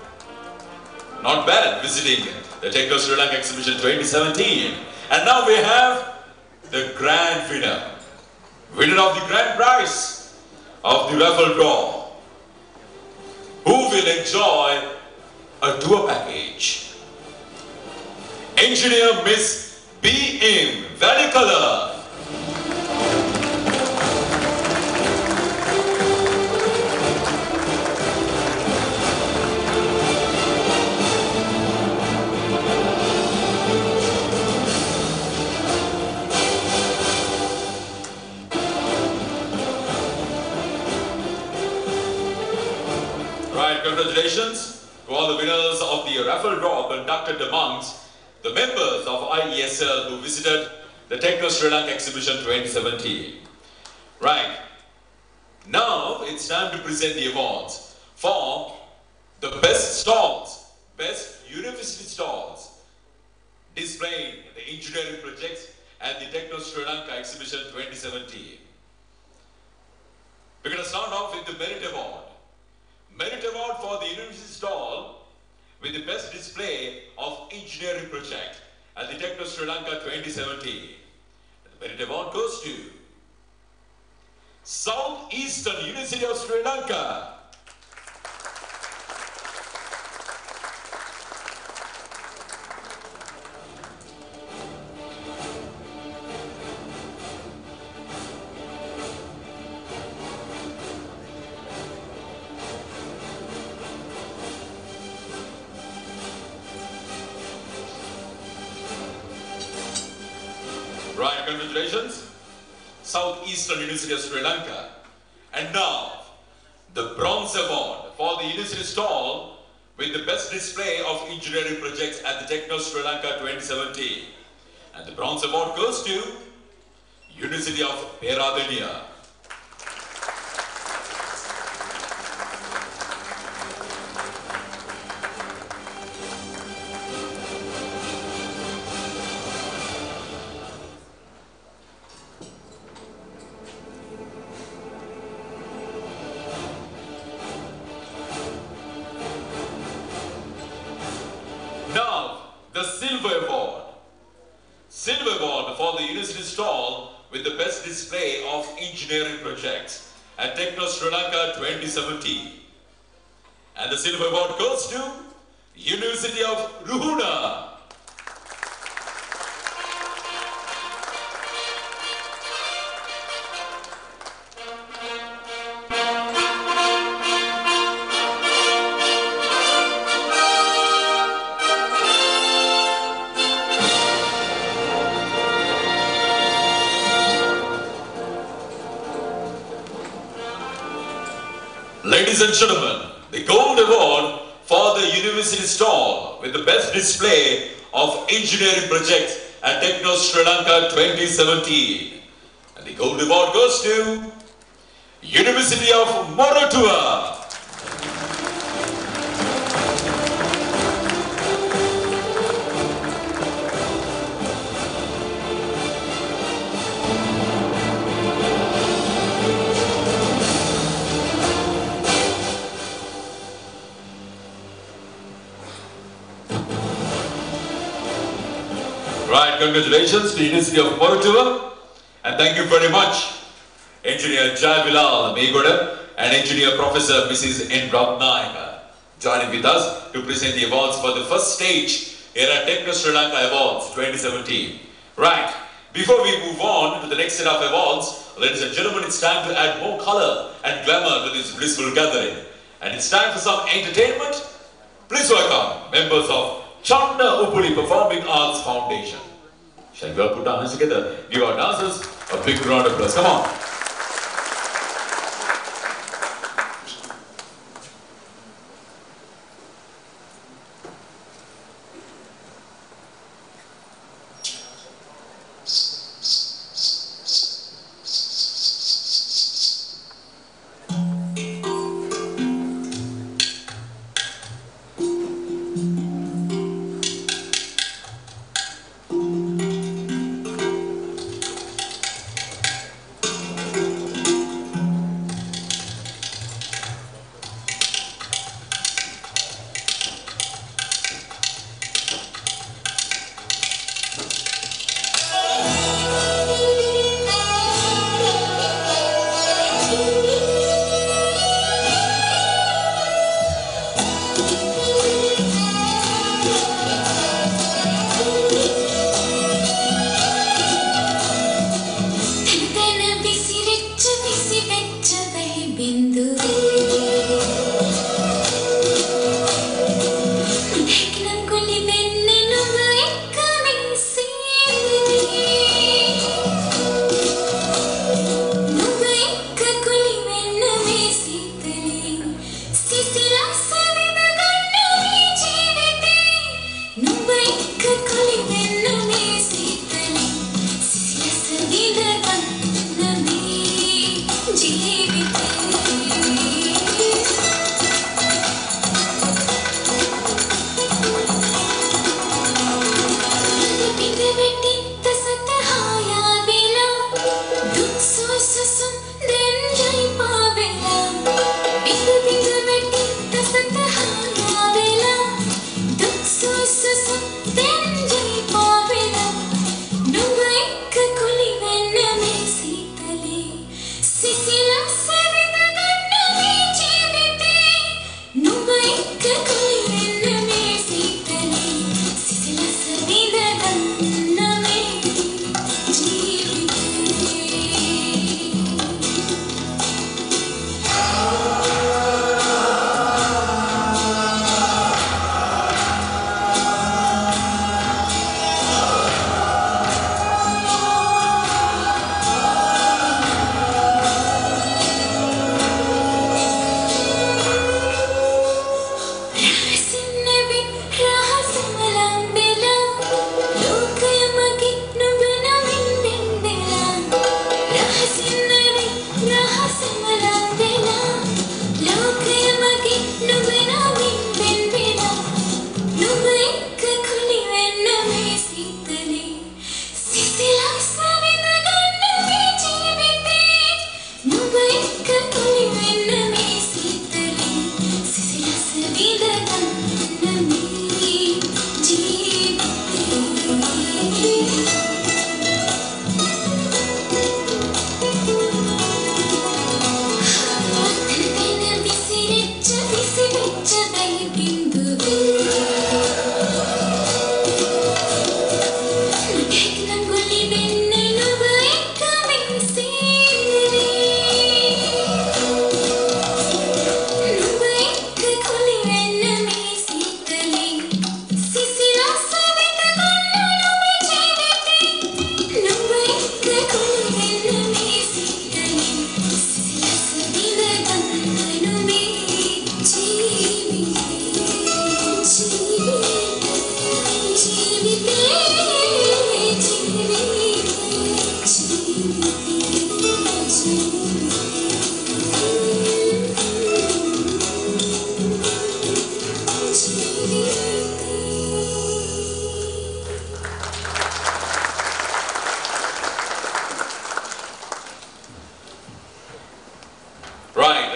Not bad visiting the Techno Sri Lanka Exhibition 2017. And now we have the grand winner. Winner of the grand prize of the raffle draw, who will enjoy a tour package. Engineer Miss B.M. Valikala. Congratulations to all the winners of the raffle draw conducted amongst the members of IESL who visited the Techno Sri Lanka Exhibition 2017. Right, now it's time to present the awards for the best stalls, best university stalls displaying the engineering projects at the Techno Sri Lanka Exhibition 2017. We're going to start off with the Merit Award. Merit Award for the university stall with the best display of engineering project at the Techno Sri Lanka 2017. The Merit Award goes to Southeastern University of Sri Lanka. Right, congratulations, Southeastern University of Sri Lanka. And now, the Bronze Award for the university stall with the best display of engineering projects at the Techno Sri Lanka 2017. And the Bronze Award goes to University of Peradeniya. The Silver Award. Silver Award for the university stall with the best display of engineering projects at Techno Sri Lanka 2017. And the Silver Award goes to University of Ruhuna. Ladies and gentlemen, the Gold Award for the university stall with the best display of engineering projects at Techno Sri Lanka 2017. And the Gold Award goes to University of Moratuwa. Right, congratulations to University of Moratuwa, and thank you very much, Engineer Jai Bilal Megoda and Engineer Professor Mrs. N. Ratnayaka, joining with us to present the awards for the first stage here at Techno Sri Lanka Awards 2017. Right, before we move on to the next set of awards, ladies and gentlemen, it's time to add more color and glamour to this blissful gathering. And it's time for some entertainment Please welcome members of Chanda Upuli Performing Arts Foundation. Shall we all put our hands together? Give our dancers a big round of applause. Come on.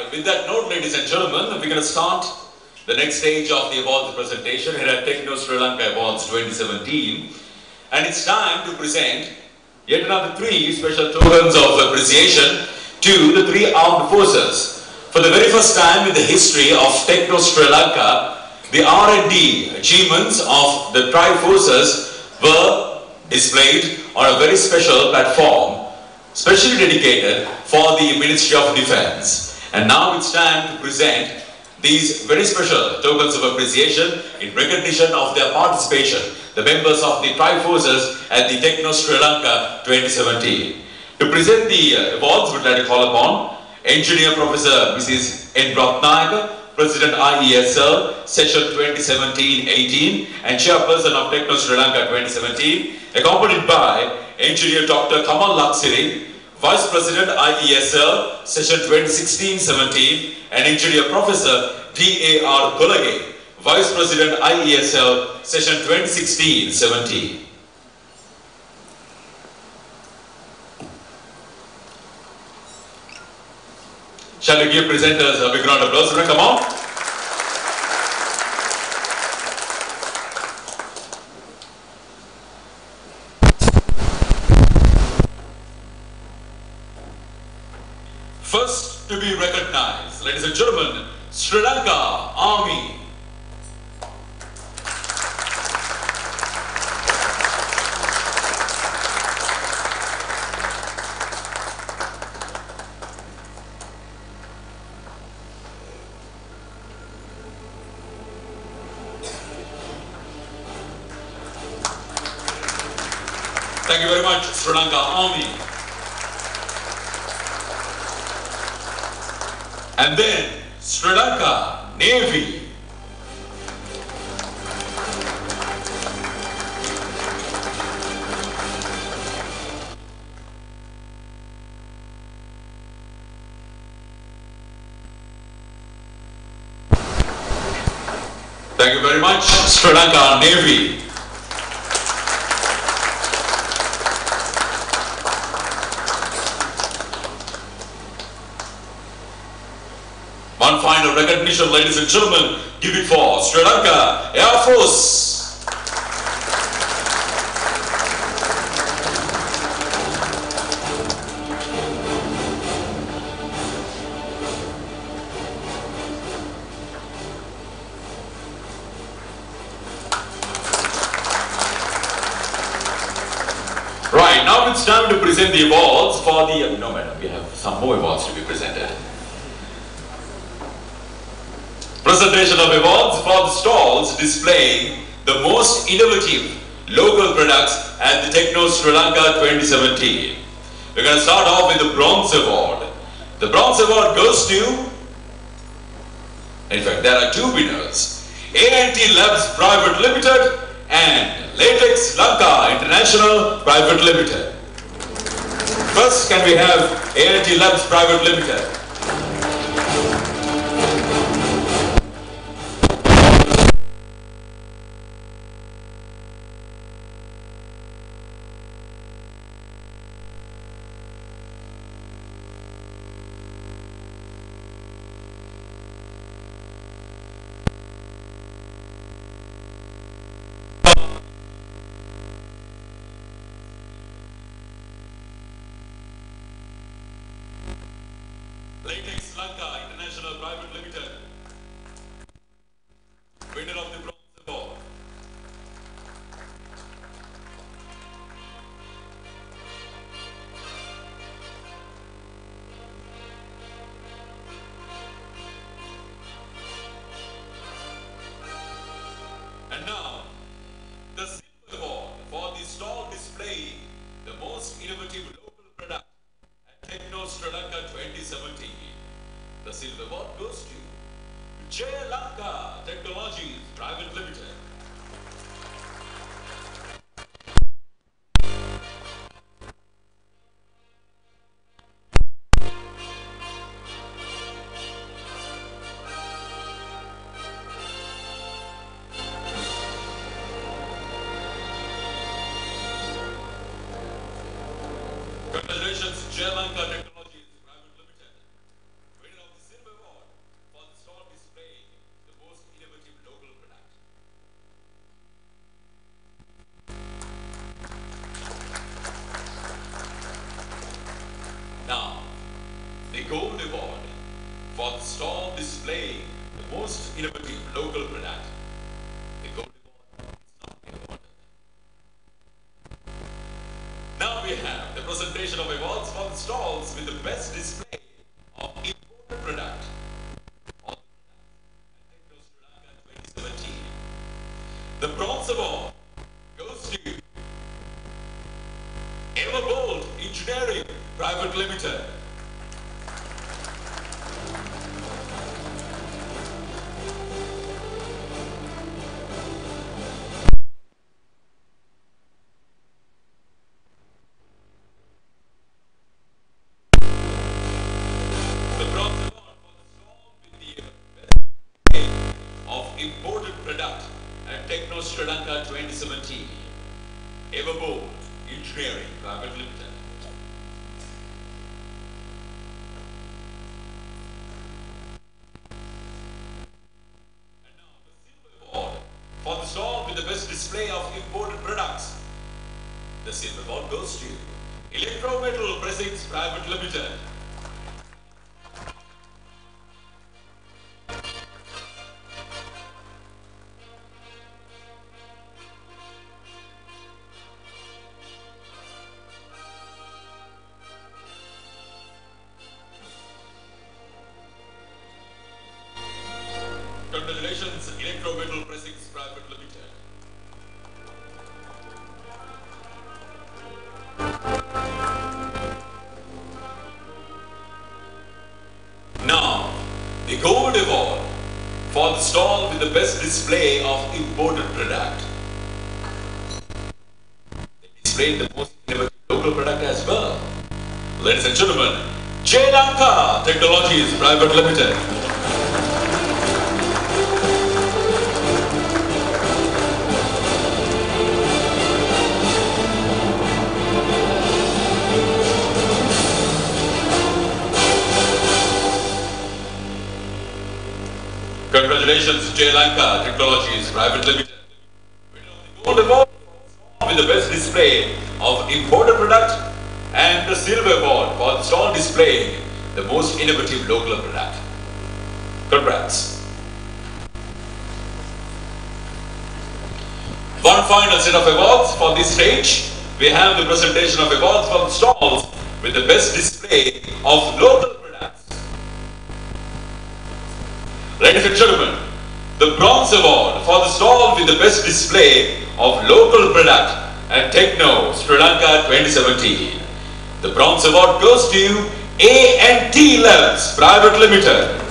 With that note, ladies and gentlemen, we're going to start the next stage of the awards presentation here at Techno Sri Lanka Awards 2017. And it's time to present yet another 3 special tokens of appreciation to the 3 armed forces. For the very first time in the history of Techno Sri Lanka, the R&D achievements of the tri forces were displayed on a very special platform, specially dedicated for the Ministry of Defence. And now it's time to present these very special tokens of appreciation in recognition of their participation, the members of the Tri-Forces at the Techno Sri Lanka 2017. To present the awards, we would like to call upon Engineer Professor Mrs. N. Ratnayaka, President IESL, Session 2017-18 and Chairperson of Techno Sri Lanka 2017, accompanied by Engineer Dr. Kamal Laksiri, Vice President IESL, Session 2016-17 and Engineer Professor D.A.R. Golage, Vice President IESL, Session 2016-17. Shall we give presenters a big round of applause? Come on. First to be recognized, ladies and gentlemen, Sri Lanka Army. Thank you very much, Sri Lanka Army. And then Sri Lanka Navy. Thank you very much, Sri Lanka Navy. One final recognition, ladies and gentlemen, give it for Sri Lanka Air Force. Right, now it's time to present the awards for the... No, madam, we have some more awards to be presented. Presentation of awards for the stalls displaying the most innovative local products at the Techno Sri Lanka 2017. We're going to start off with the Bronze Award. The Bronze Award goes to, in fact, there are two winners, A&T Labs Private Limited and Latex Lanka International Private Limited. First, can we have A&T Labs Private Limited? Latex Lanka International Private Limited, winner of the Bronze Award. And now, the Silver Award for the stall displaying the most innovative local product at Techno Sri Lanka 2017. The Silver Award goes to Jaya Lanka Technologies Private Limited. Congratulations, Jaya Lanka Technologies Private Limited, winner of the Silver Award for the stall displaying the most innovative local product. Now, the Gold Award for the stall displaying the most innovative local product. The Gold Award is not the award. Now we have the presentation of awards for the stalls with the best display of imported product. Everbold Engineering Private Limited. The bronze award for the stall with the best of imported product at Techno Sri Lanka 2017. Everbold Engineering Private Limited. And now the silver award for the stall with the best display of imported products. The silver award goes to Electrometal Pressings Private Limited. Congratulations, Electrometal Pressings Private Limited. Now, the Gold Award for the stall with the best display of imported product. They displayed the most innovative local product as well. Ladies and gentlemen, Sri Lanka Technologies Private Limited. Congratulations, Sri Lanka Technologies Private Limited. Winner of the Gold Award with the best display of imported product and the Silver Award for the stall displaying the most innovative local product. Congrats. One final set of awards for this stage. We have the presentation of awards for the stalls with the best display of local products. Ladies and gentlemen, the Bronze Award for the stall with the best display of local product at Techno Sri Lanka 2017. The Bronze Award goes to A&T Labs Private Limited.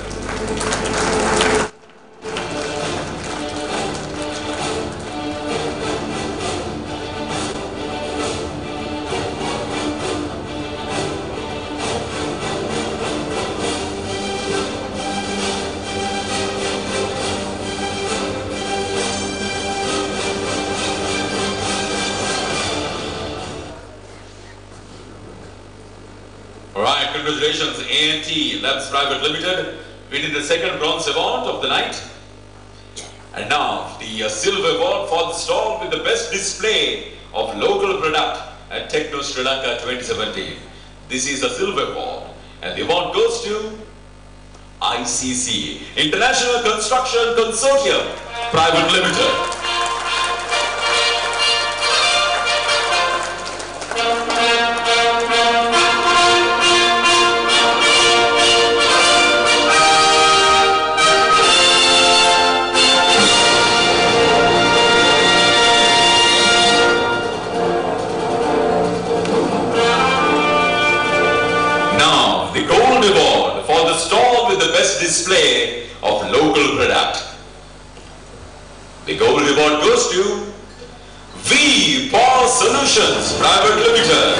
Alright, congratulations A&T Labs Private Limited, winning the second Bronze Award of the night. And now the Silver Award for the stall with the best display of local product at Techno Sri Lanka 2017. This is the Silver Award, and the award goes to ICC, International Construction Consortium Private Limited. Award for the stall with the best display of local product. The Gold Award goes to V Power Solutions Private Limited.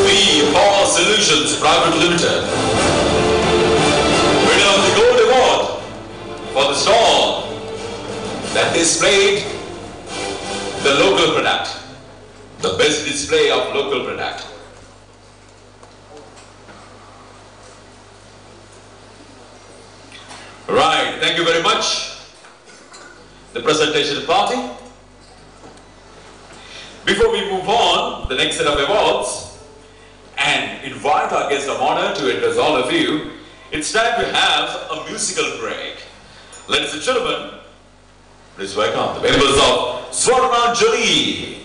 V Power Solutions Private Limited. For the stall that displayed the local product, the best display of local product. Right, thank you very much. The presentation party. Before we move on, the next set of awards and invite our guest of honor to address all of you, it's time to have a musical break. Ladies and gentlemen, please welcome the members of Swarnanjali.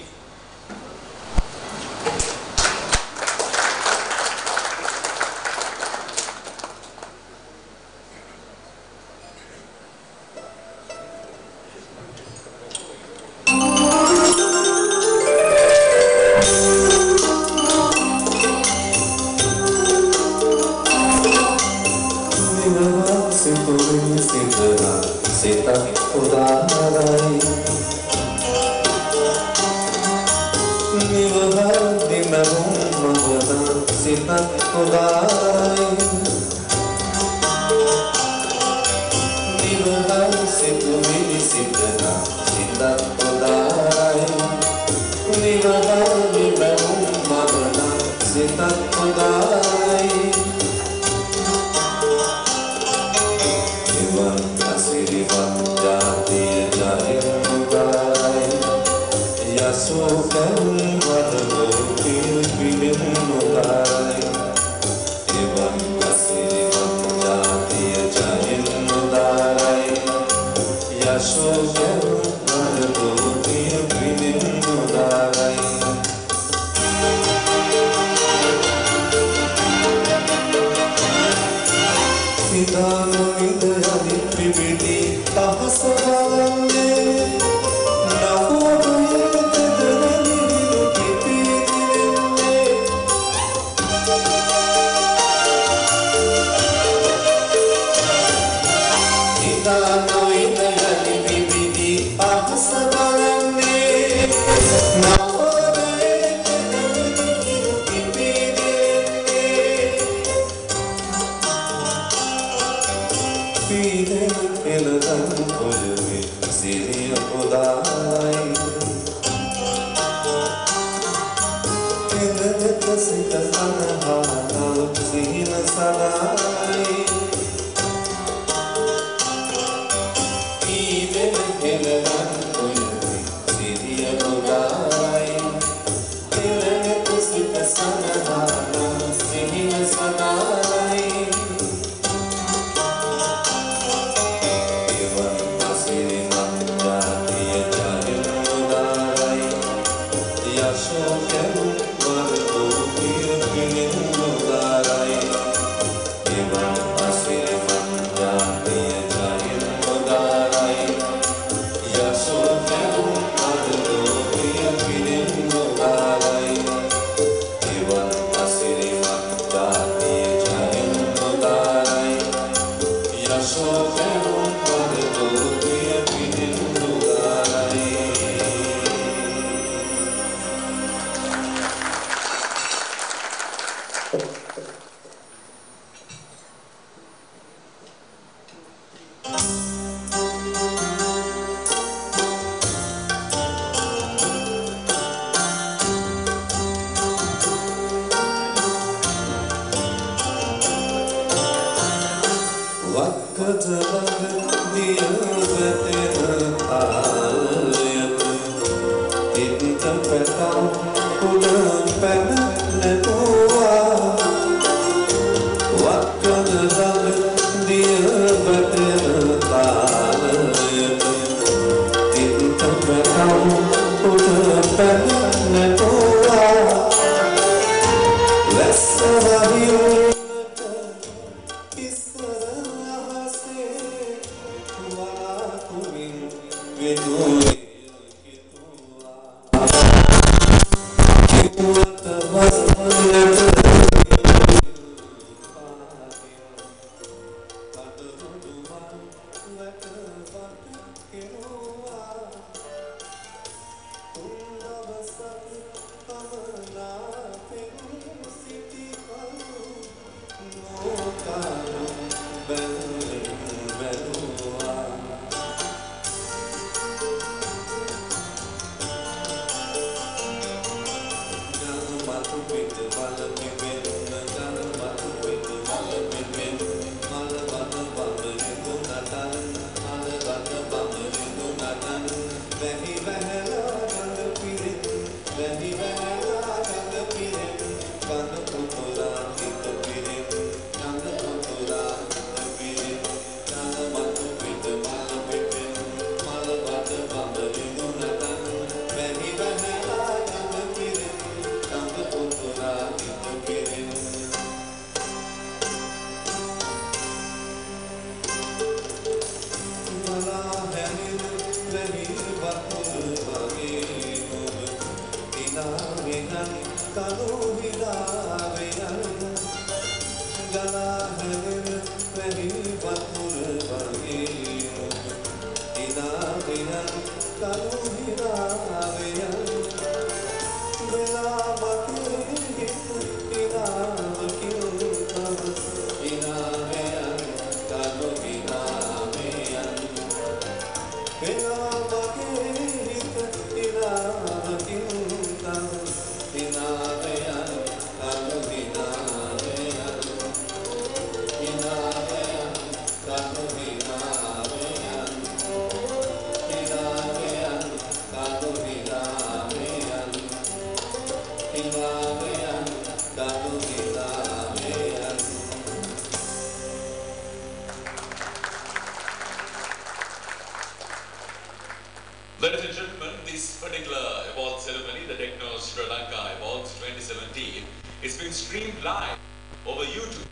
Sri Lanka Awards 2017 is being streamed live over YouTube.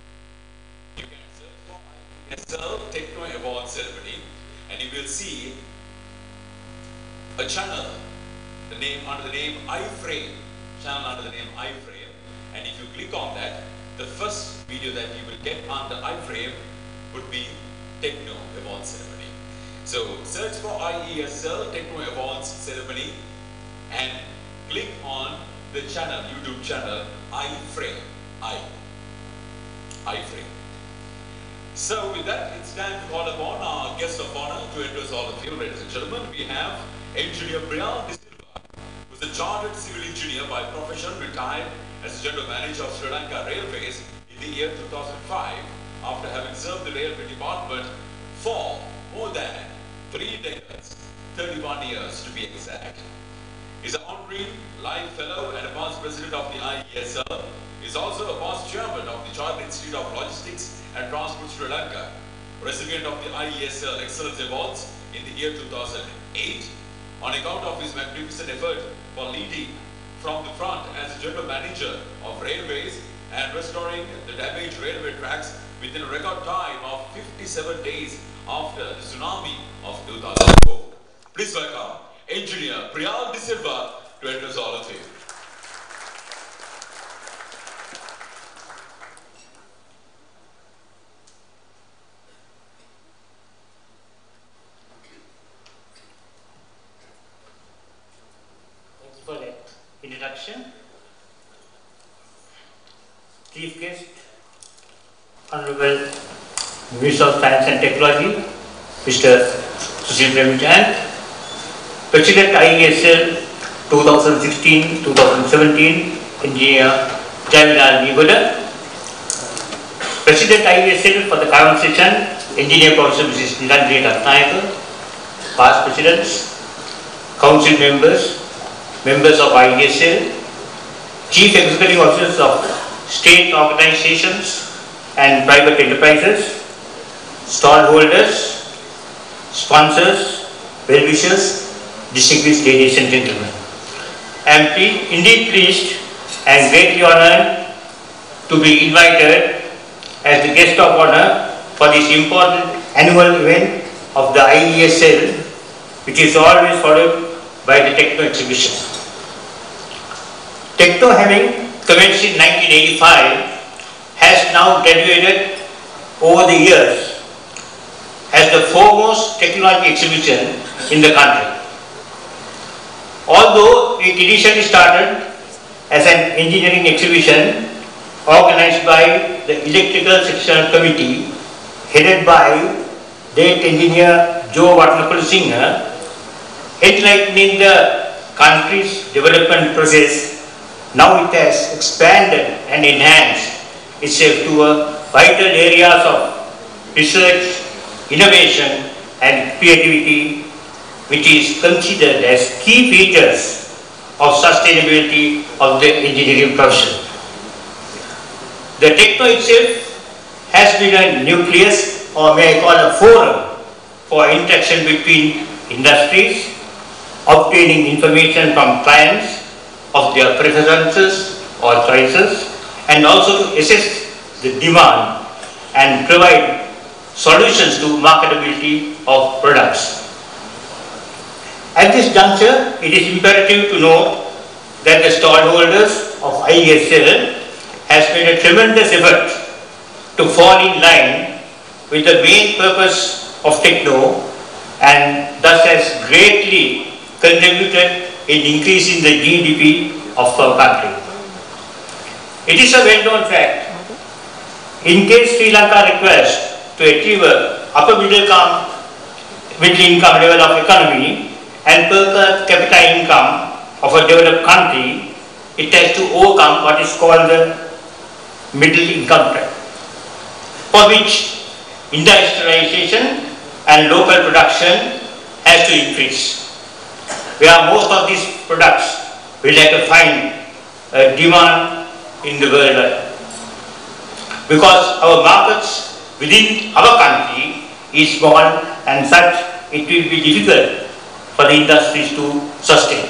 You can search for IESL Techno Awards ceremony and you will see a channel under the name iframe, and if you click on that, the first video that you will get under iframe would be Techno Awards ceremony. So search for IESL Techno Awards ceremony and click on the channel, YouTube channel iframe. iframe. So with that, it's time to call upon our guest of honor to address all of you, ladies and gentlemen. We have Engineer Priya who's a chartered civil engineer by profession, retired as General Manager of Sri Lanka Railways in the year 2005 after having served the Railway Department for more than 3 decades, 31 years to be exact. He's an honorary life fellow and a past president of the IESL. He's also a past chairman of the Chartered Institute of Logistics and Transport Sri Lanka, recipient of the IESL Excellence Awards in the year 2008 on account of his magnificent effort for leading from the front as General Manager of Railways and restoring the damaged railway tracks within a record time of 57 days after the tsunami of 2004. Please welcome Engineer Priya De Silva to address all of you. Thank you for that introduction. Chief guest, Honorable Minister of Science and Technology, Mr. Sushil Premchand, President IESL 2016-2017, Engineer Jaminal Nigoda, President IESL for the current session, Engineer Professor Mrs. Nilandri Ratnayaka, past presidents, council members, members of IESL, chief executive officers of state organizations and private enterprises, stallholders, sponsors, well-wishers, distinguished ladies and gentlemen. I am indeed pleased and greatly honored to be invited as the guest of honor for this important annual event of the IESL, which is always followed by the Techno exhibition. Techno, having commenced in 1985, has now graduated over the years as the foremost technology exhibition in the country. Although it initially started as an engineering exhibition organized by the Electrical Sectional Committee headed by late engineer Joe Vatnakulasinghe, enlightening the country's development process, now it has expanded and enhanced itself to vital areas of research, innovation and creativity, which is considered as key features of sustainability of the engineering profession. The Techno itself has been a nucleus, or may I call a forum, for interaction between industries, obtaining information from clients of their preferences or choices, and also to assess the demand and provide solutions to marketability of products. At this juncture, it is imperative to note that the stallholders of IESL has made a tremendous effort to fall in line with the main purpose of Techno and thus has greatly contributed in increasing the GDP of our country. It is a well-known fact. In case Sri Lanka requires to achieve a upper middle income level of economy and per capita income of a developed country, it has to overcome what is called the middle income trap, for which industrialization and local production has to increase, where most of these products will have to find a demand in the world, because our markets within our country is small and such it will be difficult for the industries to sustain.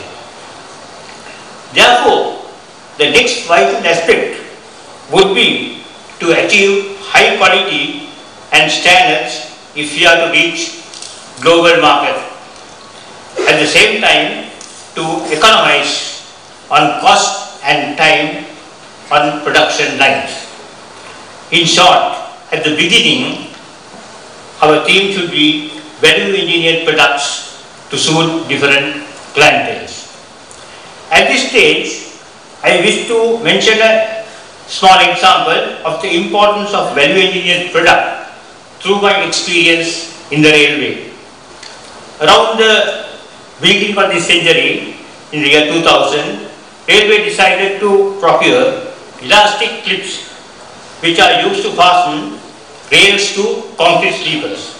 Therefore, the next vital aspect would be to achieve high quality and standards if we are to reach global market. At the same time, to economize on cost and time on production lines. In short, at the beginning, our theme should be value engineered products to suit different clienteles. At this stage, I wish to mention a small example of the importance of value engineered product through my experience in the railway. Around the beginning of this century, in the year 2000, railway decided to procure elastic clips which are used to fasten rails to concrete sleepers.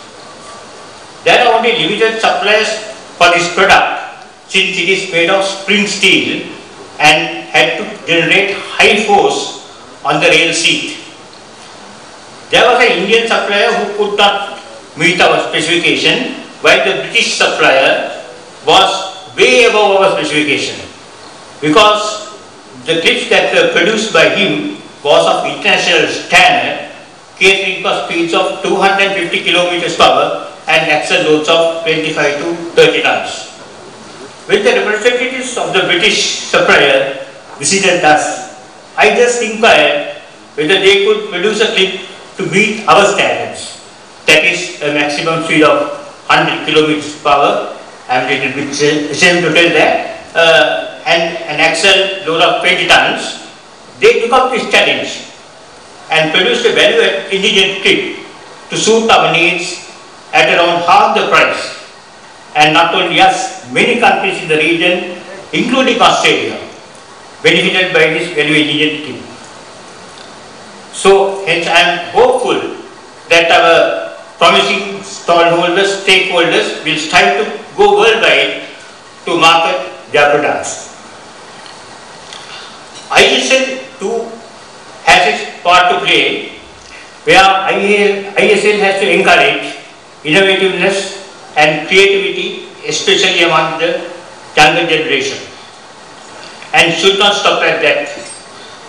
There are only limited supplies for this product since it is made of spring steel and had to generate high force on the rail seat. There was an Indian supplier who could not meet our specification, while the British supplier was way above our specification, because the clips that were produced by him was of international standard, catering for speeds of 250 kilometers per hour and axle loads of 25 to 30 tons. When the representatives of the British supplier visited us, I just inquired whether they could produce a clip to meet our standards, that is a maximum speed of 100 kilometers per hour. I am a little bit ashamed to tell that, and an axle load of 20 tons. They took up this challenge and produced a value engineered kit to suit our needs at around half the price. And not only us, many countries in the region, including Australia, benefited by this value engineered kit. So, hence I am hopeful that our promising stallholders, stakeholders will strive to go worldwide to market their products. IESL too has its part to play, where IESL has to encourage innovativeness and creativity, especially among the younger generation, and should not stop at that,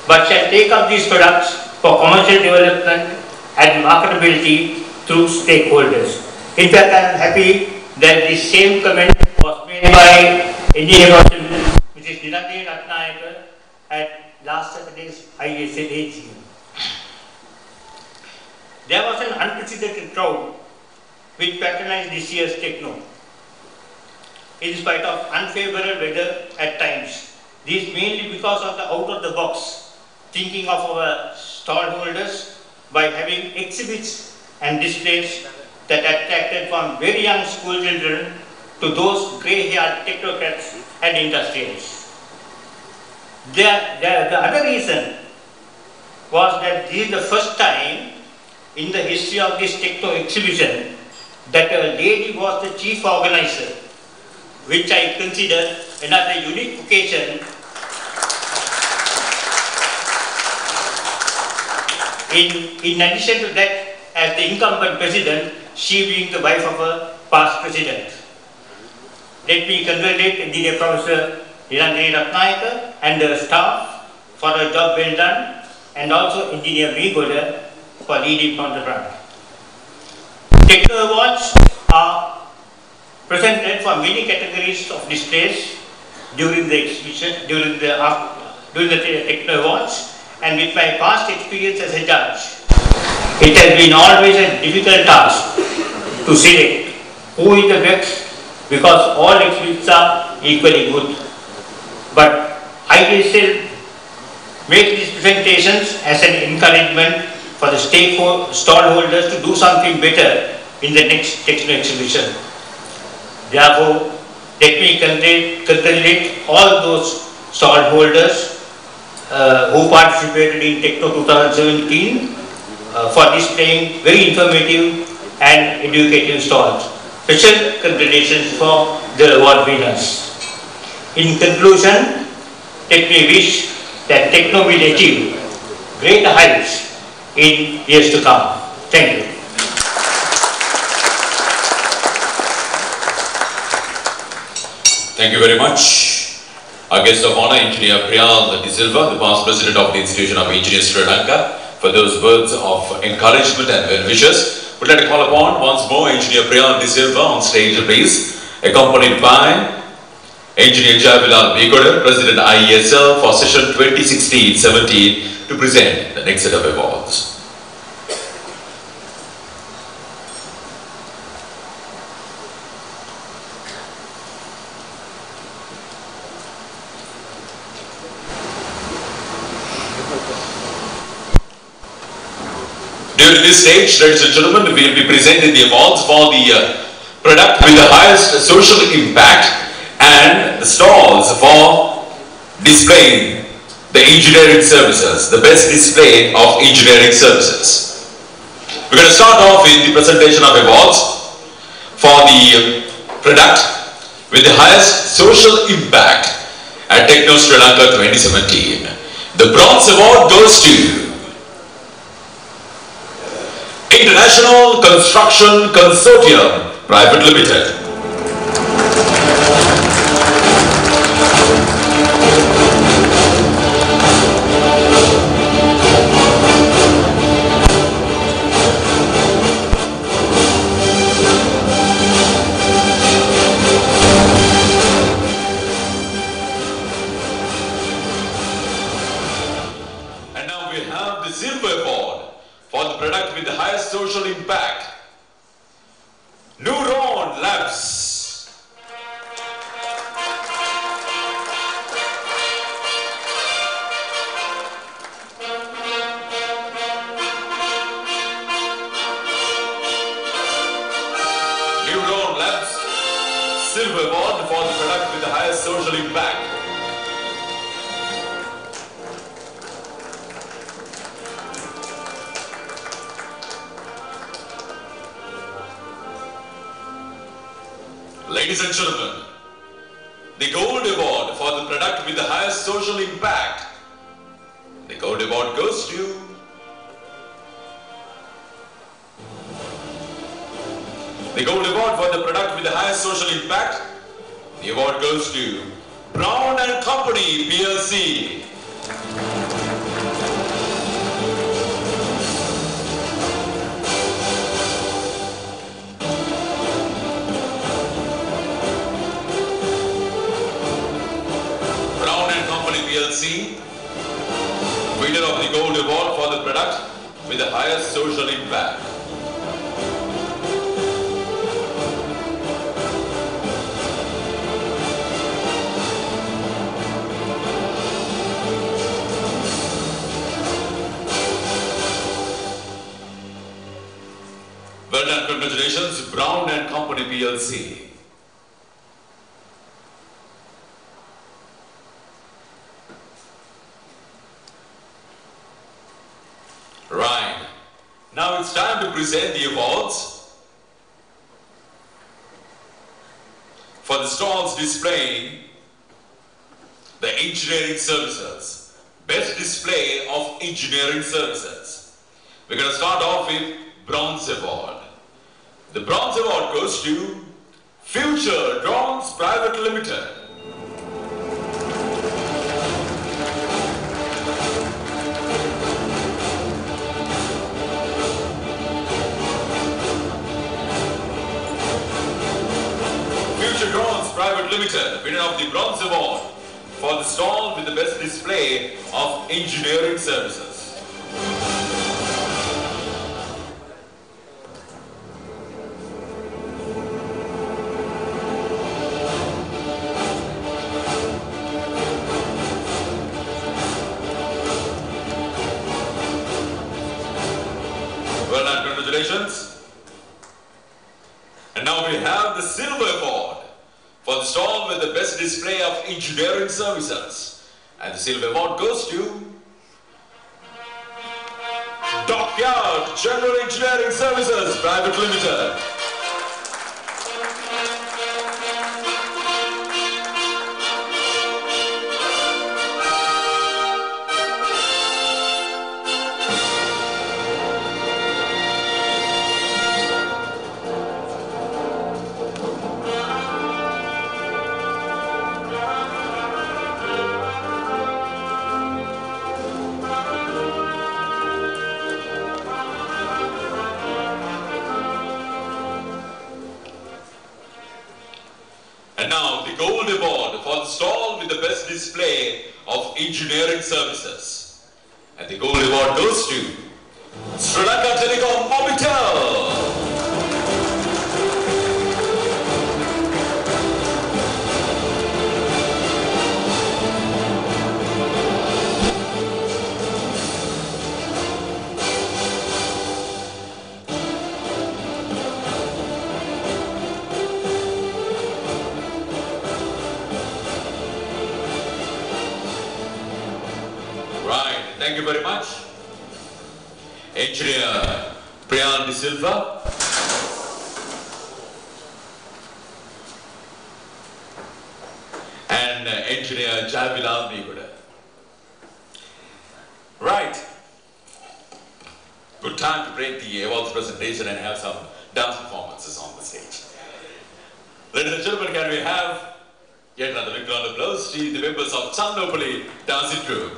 but shall take up these products for commercial development and marketability through stakeholders. In fact, I am happy that the same comment was made by Engineer Mrs. Dinadri Ratnayaka at last Saturday's IESL AGM. There was an unprecedented crowd which patronized this year's Techno. In spite of unfavorable weather at times, this mainly because of the out-of-the-box thinking of our stallholders by having exhibits and displays that attracted from very young school children to those grey-haired technocrats and industrialists. The other reason was that this is the first time in the history of this Techno exhibition that a lady was the chief organizer, which I consider another unique occasion in addition to that, as the incumbent president, she being the wife of a past president. Let me congratulate Engineer Professor Dinadri Ratnayaka and the staff for a job well done, and also Engineer Megoda for leading on the front. Techno Awards are presented for many categories of displays during the exhibition, during the Techno Awards, and with my past experience as a judge, it has been always a difficult task to select who is the best, because all exhibits are equally good. But IESL makes these presentations as an encouragement for the stallholders to do something better in the next Techno exhibition. Therefore, let me congratulate all those stallholders who participated in Techno 2017 for displaying very informative and educative stalls. Special congratulations for the award winners. In conclusion, let me wish that Techno will achieve great heights in years to come. Thank you. Thank you very much. Our guest of honor, Engineer Priyal De Silva, the past president of the Institution of Engineers Sri Lanka, for those words of encouragement and well wishes. We'd like to call upon once more Engineer Priyal De Silva on stage, please, accompanied by Engineer Jabilal Bikoda, President IESL for session 2016-17, to present the next set of awards. During this stage, ladies and gentlemen, we will be presenting the awards for the product with the highest social impact and the stalls for displaying the engineering services, the best display of engineering services. We're going to start off with the presentation of awards for the product with the highest social impact at Techno Sri Lanka 2017. The bronze award goes to International Construction Consortium Private Limited. And now we have the Silver Award for the product with the highest social impact, Neuron Labs. Neuron Labs, Silver Award for the product with the highest social impact. Ladies and gentlemen, the Gold Award for the product with the highest social impact. The Gold Award goes to the Gold Award for the product with the highest social impact. The award goes to Brown and Company PLC. PLC, winner of the Gold Award for the product with the highest social impact. Well done, congratulations, Brown and Company PLC. Right. Now it's time to present the awards for the stalls displaying the engineering services. Best display of engineering services. We're going to start off with Bronze Award. The Bronze Award goes to Future Drones Private Limited. Drones Private Limited, winner of the Bronze Award for the stall with the best display of engineering services. Well done, congratulations. And now we have the Silver Award for the stall with the best display of engineering services. And the Silver Award goes to Dockyard General Engineering Services Private Limited. And now the gold award for the stall with the best display of engineering services. And the gold award goes to Sri Lanka Telecom Mobitel. Right, thank you very much. Engineer Priyan De Silva. And Engineer Jayavilal Niguda. Right. Good time to break the awards presentation and have some dance performances on the stage. Ladies and gentlemen, can we have yet another big round of applause to the members of Chandopalli Dancing Troupe.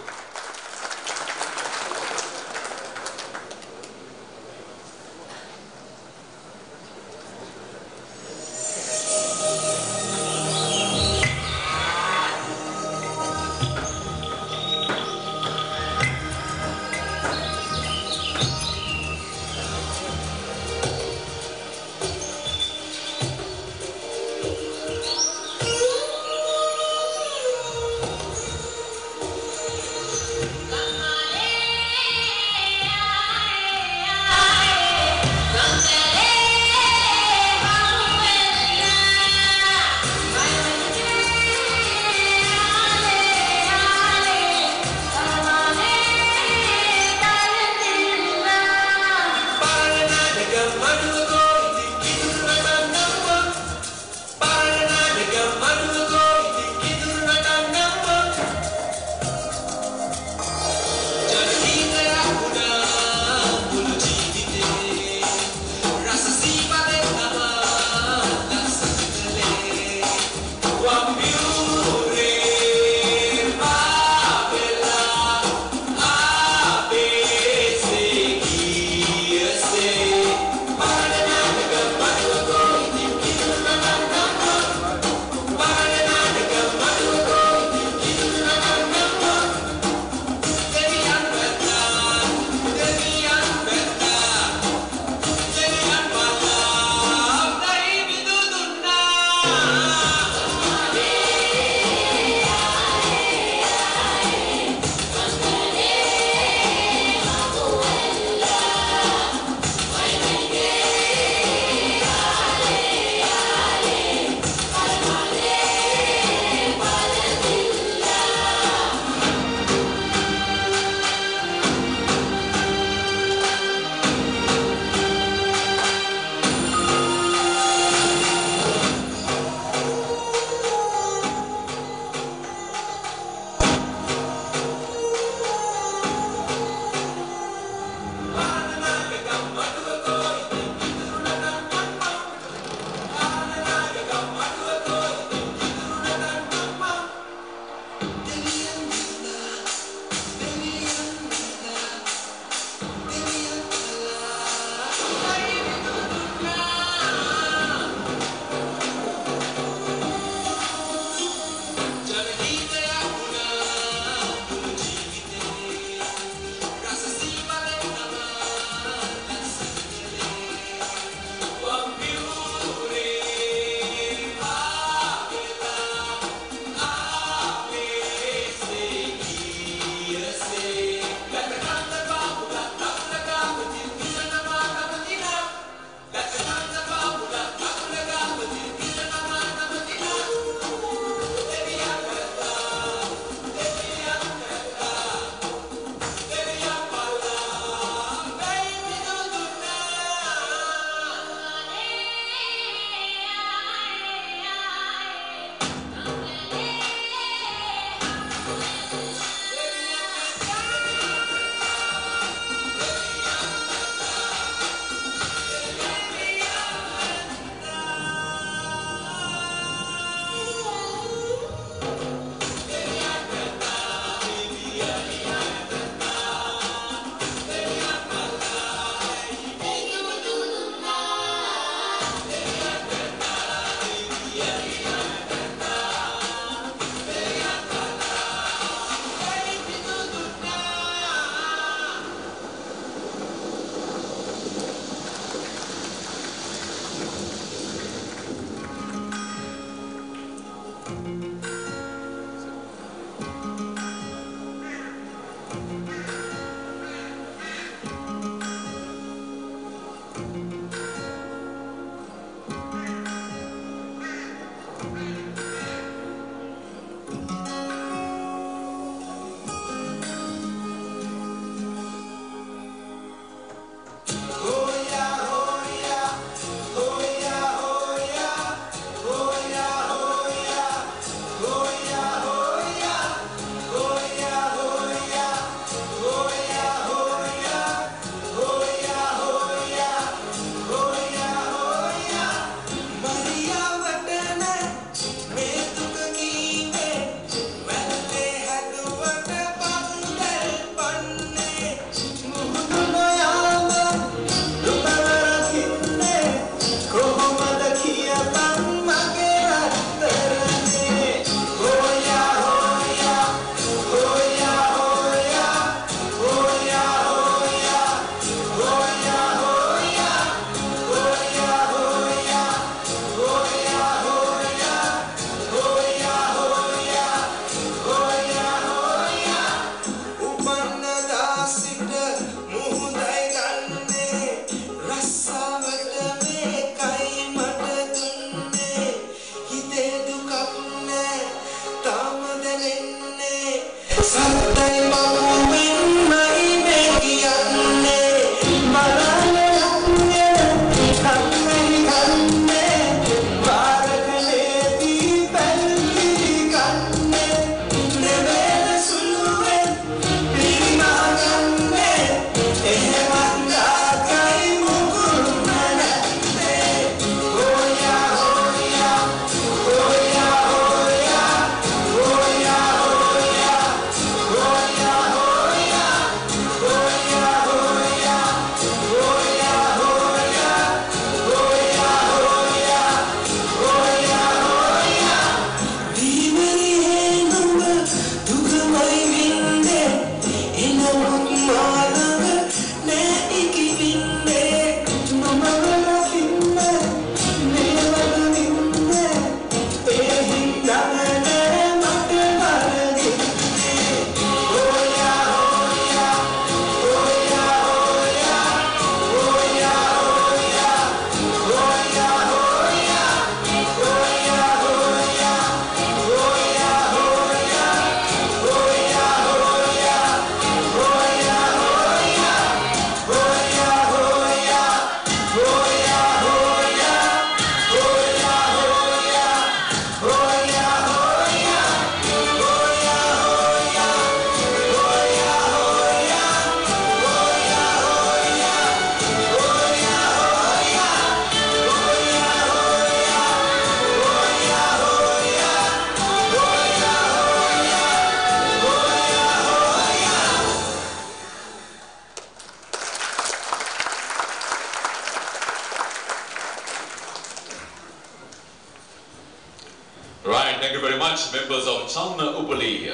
much, members of Channa Upali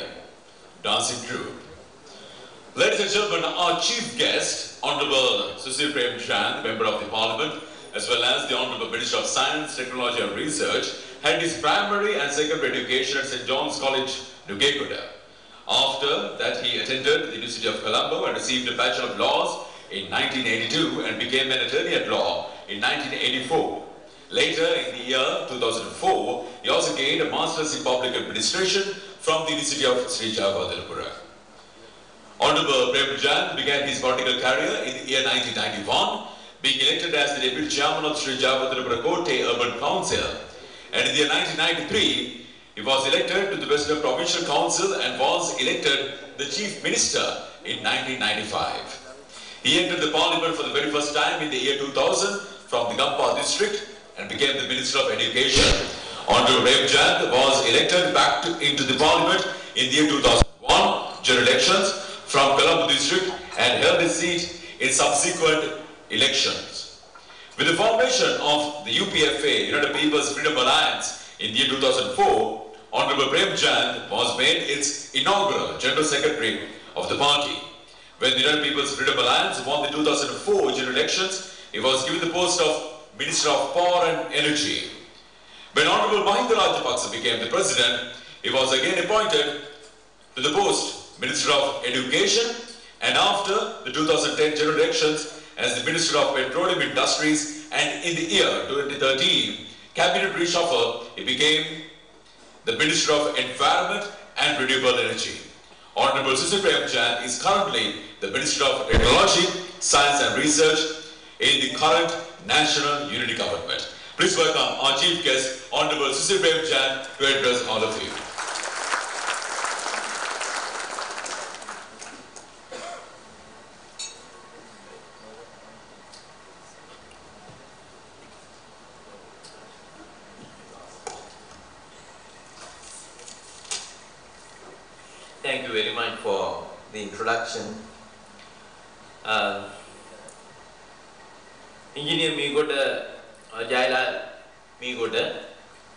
dancing troupe. Ladies and gentlemen, our chief guest, Honorable Sushil Prem Chand, Member of the Parliament, as well as the Honorable Minister of Science, Technology and Research, had his primary and secondary education at St. John's College, Nugegoda. After that, he attended the University of Colombo and received a Bachelor of Laws in 1982 and became an attorney at law in 1984. Later, in the year 2004, he also gained a Master's in Public Administration from the University of Sri Javadarpura. Honorable Prem Chand began his political career in the year 1991, being elected as the Deputy Chairman of Sri Javadarpura Kotte Urban Council. And in the year 1993, he was elected to the Western Provincial Council and was elected the Chief Minister in 1995. He entered the Parliament for the very first time in the year 2000 from the Gampa district and became the Minister of Education. Honorable Prem Chand was elected back into the Parliament in the year 2001 general elections from Colombo district and held his seat in subsequent elections. With the formation of the UPFA, United People's Freedom Alliance, in the year 2004, Honorable Prem Chand was made its inaugural General Secretary of the party. When the United People's Freedom Alliance won the 2004 general elections, he was given the post of Minister of Power and Energy. When Honorable Mahinda Rajapaksa became the President, he was again appointed to the post Minister of Education, and after the 2010 general elections as the Minister of Petroleum Industries, and in the year 2013 Cabinet reshuffle, he became the Minister of Environment and Renewable Energy. Honorable Sushil Prem Chand is currently the Minister of Technology, Science and Research in the current National Unity Government. Please welcome our chief guest, Honorable Sushil Prem Chand, to address all of you. Thank you very much for the introduction. Engineer Meegoda, Jailal Meegoda,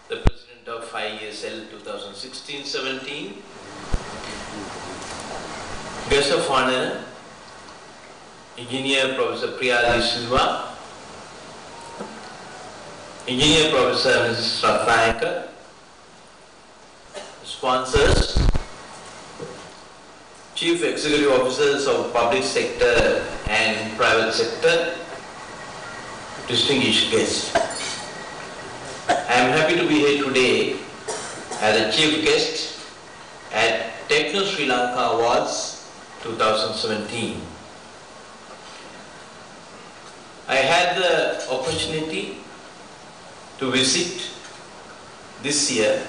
the President of IESL 2016-17, Guest of Honor, Engineer Professor Priyadi Silva, Engineer Professor Mrs. Ratnayaka, sponsors, Chief Executive Officers of Public Sector and Private Sector, distinguished guests. I am happy to be here today as a chief guest at Techno Sri Lanka Awards 2017. I had the opportunity to visit this year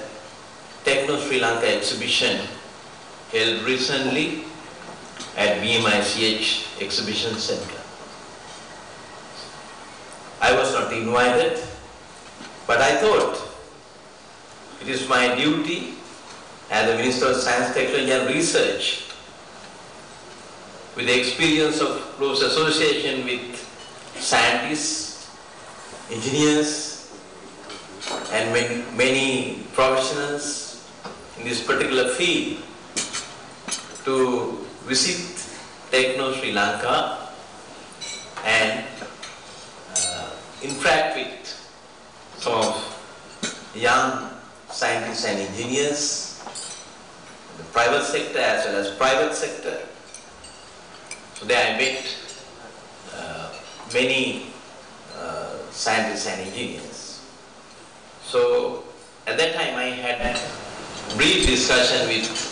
Techno Sri Lanka exhibition held recently at BMICH Exhibition Center. I was not invited, but I thought it is my duty as the Minister of Science, Technology and Research, with the experience of close association with scientists, engineers, and many professionals in this particular field, to visit Techno Sri Lanka and interact with some of young scientists and engineers in the private sector as well as private sector. So there I met many scientists and engineers. So at that time I had a brief discussion with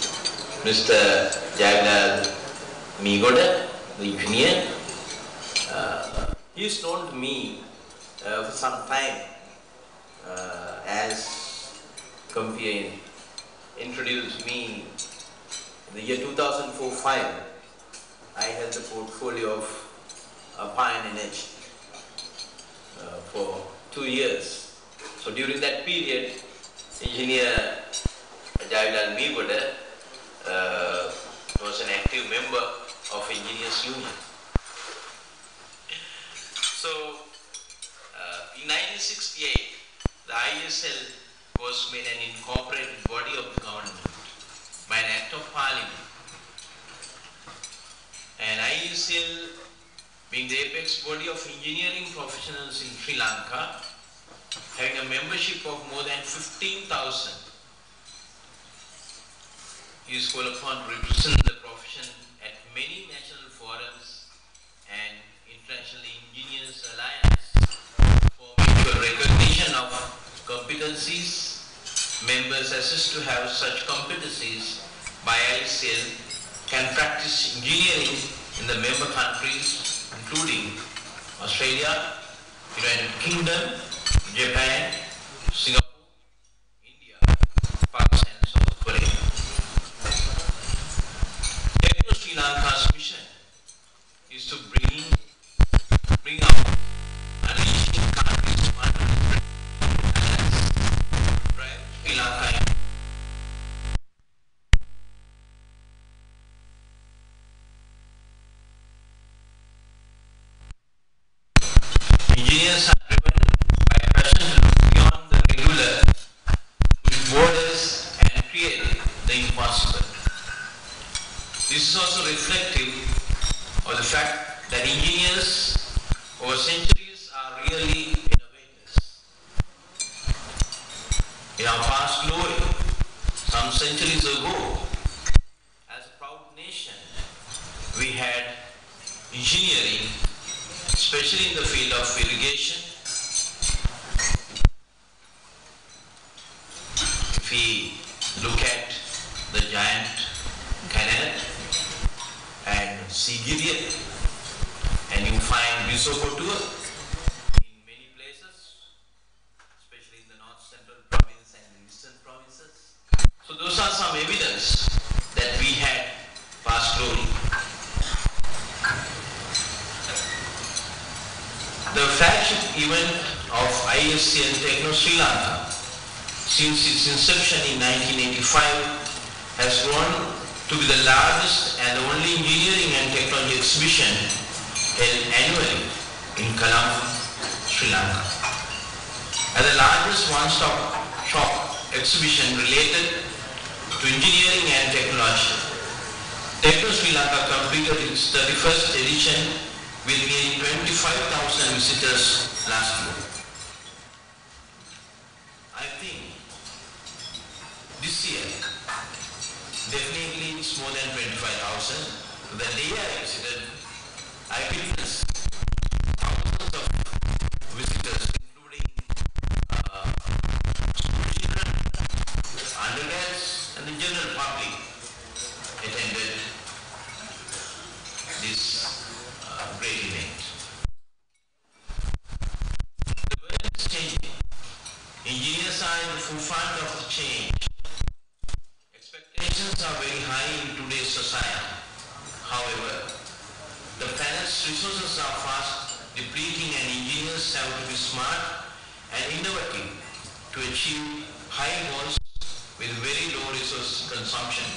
Mr. Jailal Meegoda, the engineer. He is known to me for some time as Compian introduced me in the year 2004-05. I held the portfolio of Pine Energy for 2 years. So during that period, Engineer Jailal Meegoda was an active member of Engineers Union. So in 1968, the IESL was was made an incorporated body of the government by an act of parliament. And IESL, being the apex body of engineering professionals in Sri Lanka, having a membership of more than 15,000, is called upon to represent the profession at many national forums and International Engineers Alliance for mutual recognition of competencies. Members assessed to have such competencies by IESL can practice engineering in the member countries including Australia, United Kingdom, Japan, Singapore, India, Pakistan and South Korea. Techno Sri Lanka's mission is to bring out unleashing countries' fundamental balance, drive Sri Lanka. Engineers are driven by passion to look beyond the regular, push borders and create the impossible. This is also reflective of the fact that engineers over centuries are really innovators. In our past glory, some centuries ago, as a proud nation, we had engineering, especially in the field of irrigation. If we look at the giant canal and Sea Gideon, and you find Visokotur in many places, especially in the north central province and the eastern provinces. So those are some evidence that we had past glory. The flagship event of IESL Techno Sri Lanka since its inception in 1985 has grown to be the largest and the only engineering and technology exhibition held annually in Colombo, Sri Lanka. As the largest one-stop shop exhibition related to engineering and technology, Techno Sri Lanka completed its 31st edition with nearly 25,000 visitors last year. I think this year definitely it's more than 25,000. The day I visited, I witnessed thousands of visitors, including school children, undergrads, and the general public attended this great event. The world is changing. Engineers are in the forefront of the change. Expectations are very high in today's society. However, the planet's resources are fast depleting and engineers have to be smart and innovative to achieve high goals with very low resource consumption.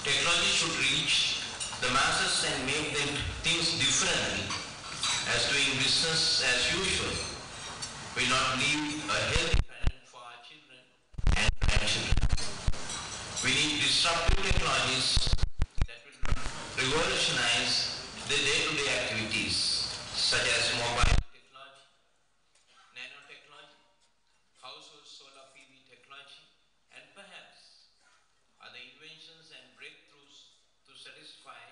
Technology should reach the masses and make them think differently, as doing business as usual will not leave a healthy planet for our children and grandchildren. We need disruptive technologies that will revolutionize the day-to-day activities, such as mobile technology, nanotechnology, household solar PV technology, and perhaps other inventions and breakthroughs to satisfy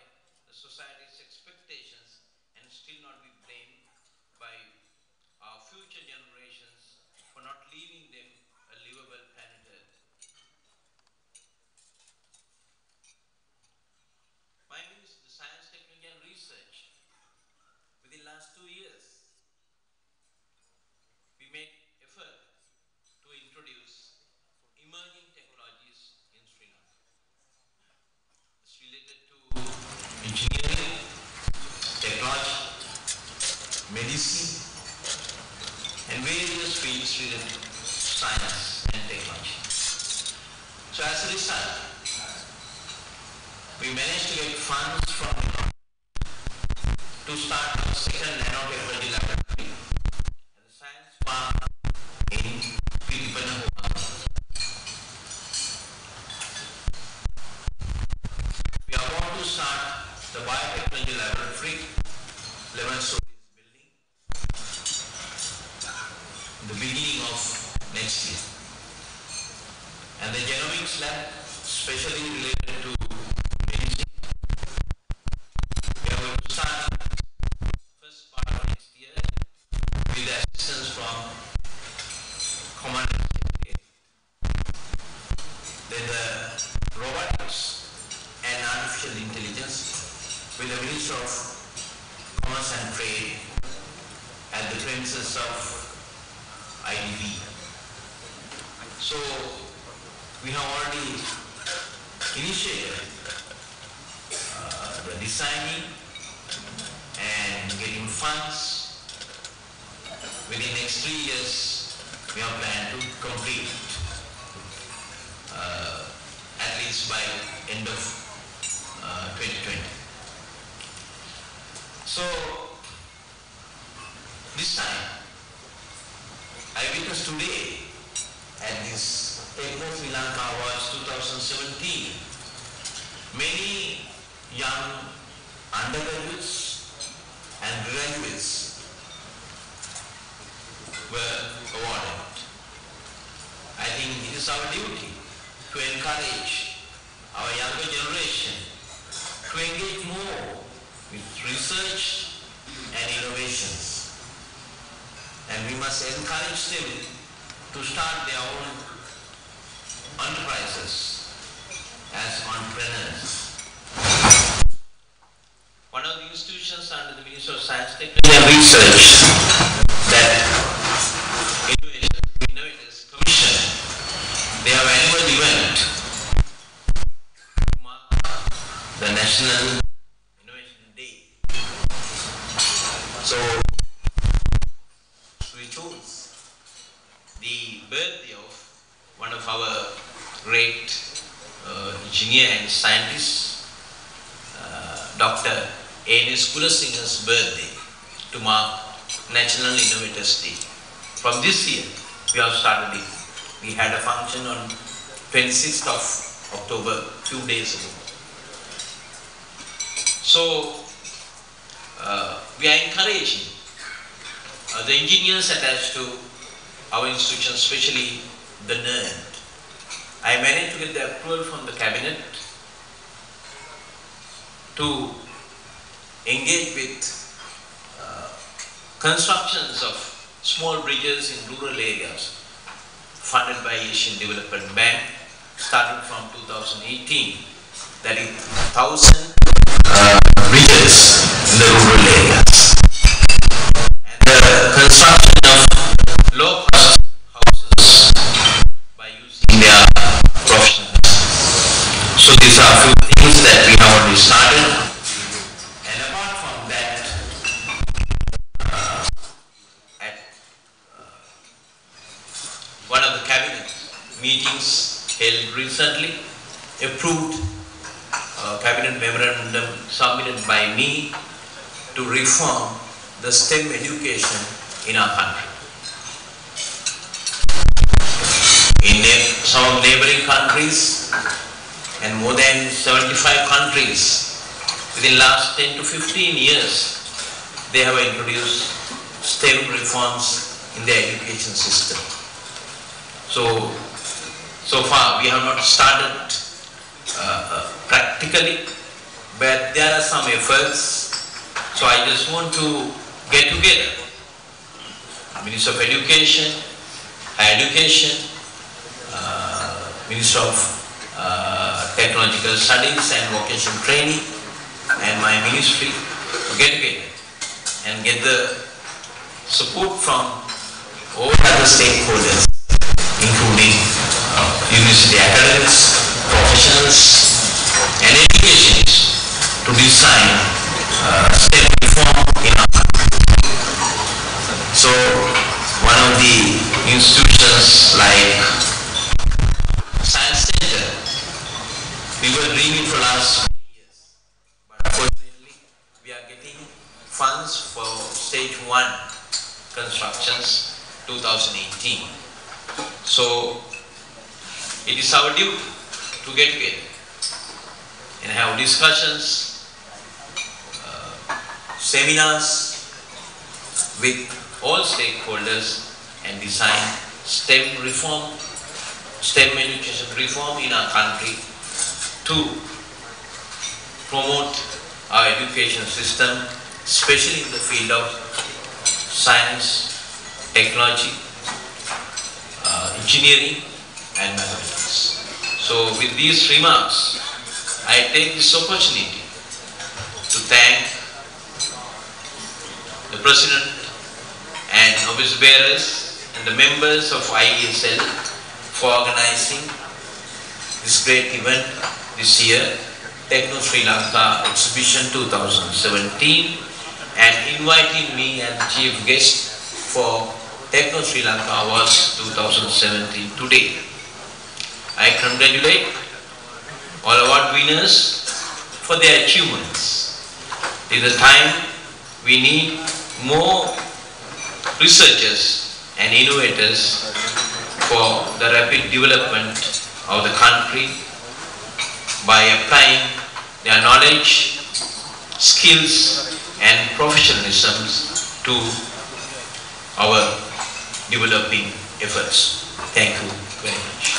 the society's expectations and still not be blamed by our future generations for not leaving them a livable planet Earth. My Minister, the Science, Technology and Research, within the last 2 years, we made effort to introduce emerging technologies in Sri Lanka. It's related to engineering, technology, medicine, and various fields related to science and technology. So as a result, we managed to get funds from the government to start our second nanotechnology laboratory at the science park in Philippines. 7-story building in the beginning of next year. And the genomics lab, especially related to medicine, we are going to start first part of next year with the assistance from Command and Secretariat. Then the robotics and artificial intelligence with the Minister of Commerce and Trade at the premises of IDB. So we have already initiated the designing and getting funds. Within the next 3 years, we have planned to complete at least by end of 2020. So this time, I witnessed today at this Techno Sri Lanka Awards 2017, many young undergraduates and graduates were awarded. I think it is our duty to encourage our younger generation to engage more with research and innovations. And we must encourage them to start their own enterprises as entrepreneurs. One of the institutions under the Ministry of Science, Technology and Research that Innovators Commission, they have annual event to mark the National Innovation Day. So we chose the birthday of one of our great engineer and scientist, Dr. A.N.S. Kulasinga's birthday to mark National Innovators Day. From this year, we have started it. We had a function on 26th of October, few days ago. So, we are encouraging the engineers attached to our institution, especially the NERD. I managed to get the approval from the cabinet to engage with constructions of small bridges in rural areas funded by Asian Development Bank starting from 2018. That is 1,000 bridges in the rural areas. And the construction of low-cost houses by using their professionals. So these are a few things that we have already started. And apart from that, at one of the cabinet meetings held recently, approved cabinet memorandum submitted by me to reform the STEM education in our country. In some neighboring countries and more than 75 countries, within last 10 to 15 years, they have introduced STEM reforms in their education system. So far we have not started practically, but there are some efforts. So I just want to get together Minister of Education, Higher Education, Minister of Technological Studies and Vocational Training, and my ministry to get together and get the support from all other stakeholders, including university academics, professionals, and educationists, to design STEM reform in our country. So, one of the institutions like Science Center, we were dreaming for last 20 years, but unfortunately, we are getting funds for stage 1 constructions 2018. So, it is our duty to get together and have discussions, seminars, with all stakeholders and design STEM education reform in our country to promote our education system, especially in the field of science, technology, engineering and mathematics. So with these remarks, I take this opportunity to thank the President and office bearers and the members of IESL for organizing this great event this year, Techno Sri Lanka Exhibition 2017, and inviting me as chief guest for Techno Sri Lanka Awards 2017 today. I congratulate all award winners for their achievements. It is a time we need more researchers and innovators for the rapid development of the country by applying their knowledge, skills and professionalism to our developing efforts. Thank you very much.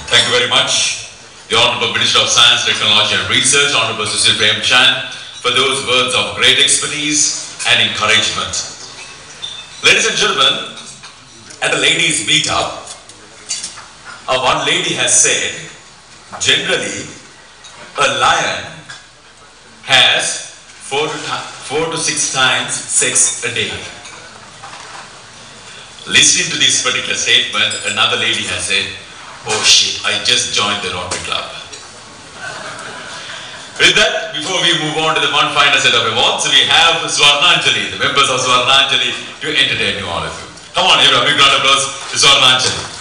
Thank you very much, the Honorable Minister of Science, Technology and Research, Honorable Sushil Premchand, for those words of great expertise and encouragement. Ladies and gentlemen, at the ladies' meetup, one lady has said, generally, a lion has 4 to 6 times sex a day. Listening to this particular statement, another lady has said, oh shit, I just joined the Rotary Club. With that, before we move on to the one final set of awards, we have Swarnanjali, the members of Swarnanjali, to entertain you all of you. Come on, give a big round of applause to Swarnanjali.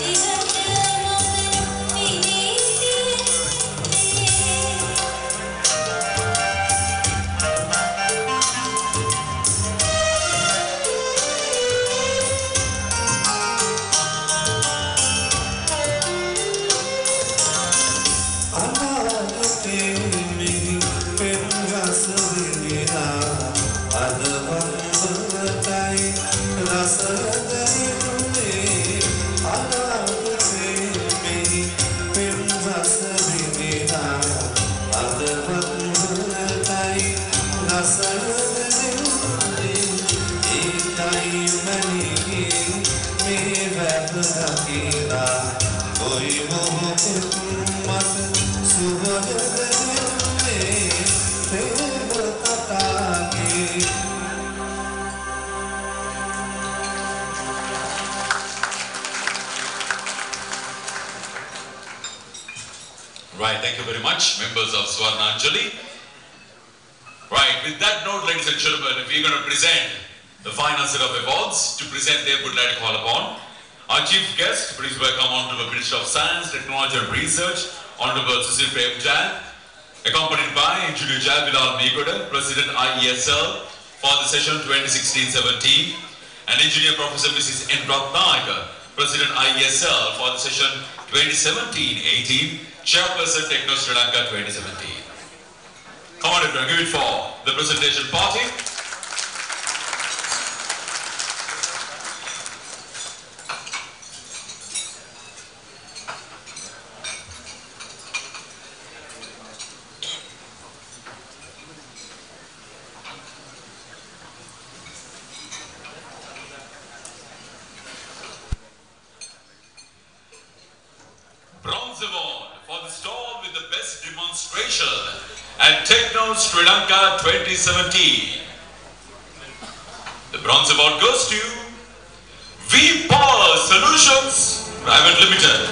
It's Right, thank you very much, members of Swarnanjali. Right, with that note, ladies and gentlemen, we're going to present the final set of awards. To present them, would like to call upon our chief guest. Please welcome Honorable Minister of Science, Technology and Research, Honorable Sushil Premchand, accompanied by Engineer Jaibilal Megoda, President IESL for the session 2016-17, and Engineer Professor Mrs. N. Ratnayaka, President IESL for the session 2017-18, Chairperson Techno Sri Lanka 2017. Come on, everyone, give it for the presentation party. Bronze Award for the stall with the best demonstration at Techno Sri Lanka 2017. The Bronze Award goes to V-Power Solutions Private Limited.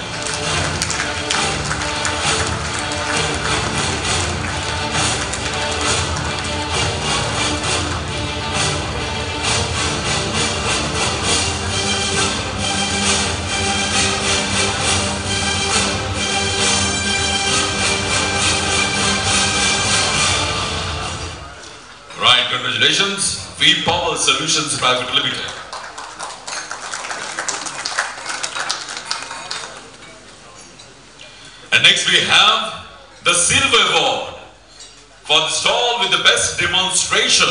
Right, congratulations, V-Power Solutions Private Limited. And next we have the Silver Award for the stall with the best demonstration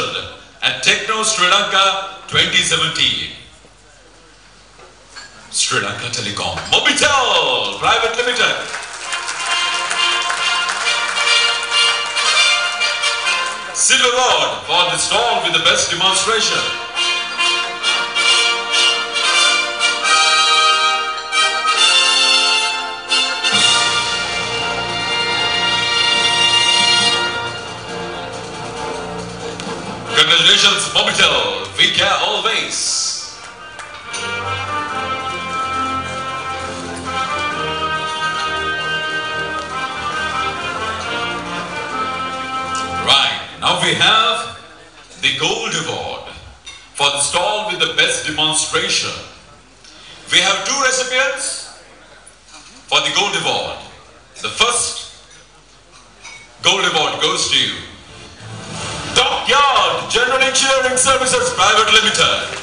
at Techno Sri Lanka 2017. Sri Lanka Telecom Mobitel Private Limited. Silver Award for the stall with the best demonstration. Congratulations, Mobitel. We care always. Right, now we have the Gold Award for the stall with the best demonstration. We have two recipients for the Gold Award. The first Gold Award goes to Dockyard General Engineering Services Private Limited.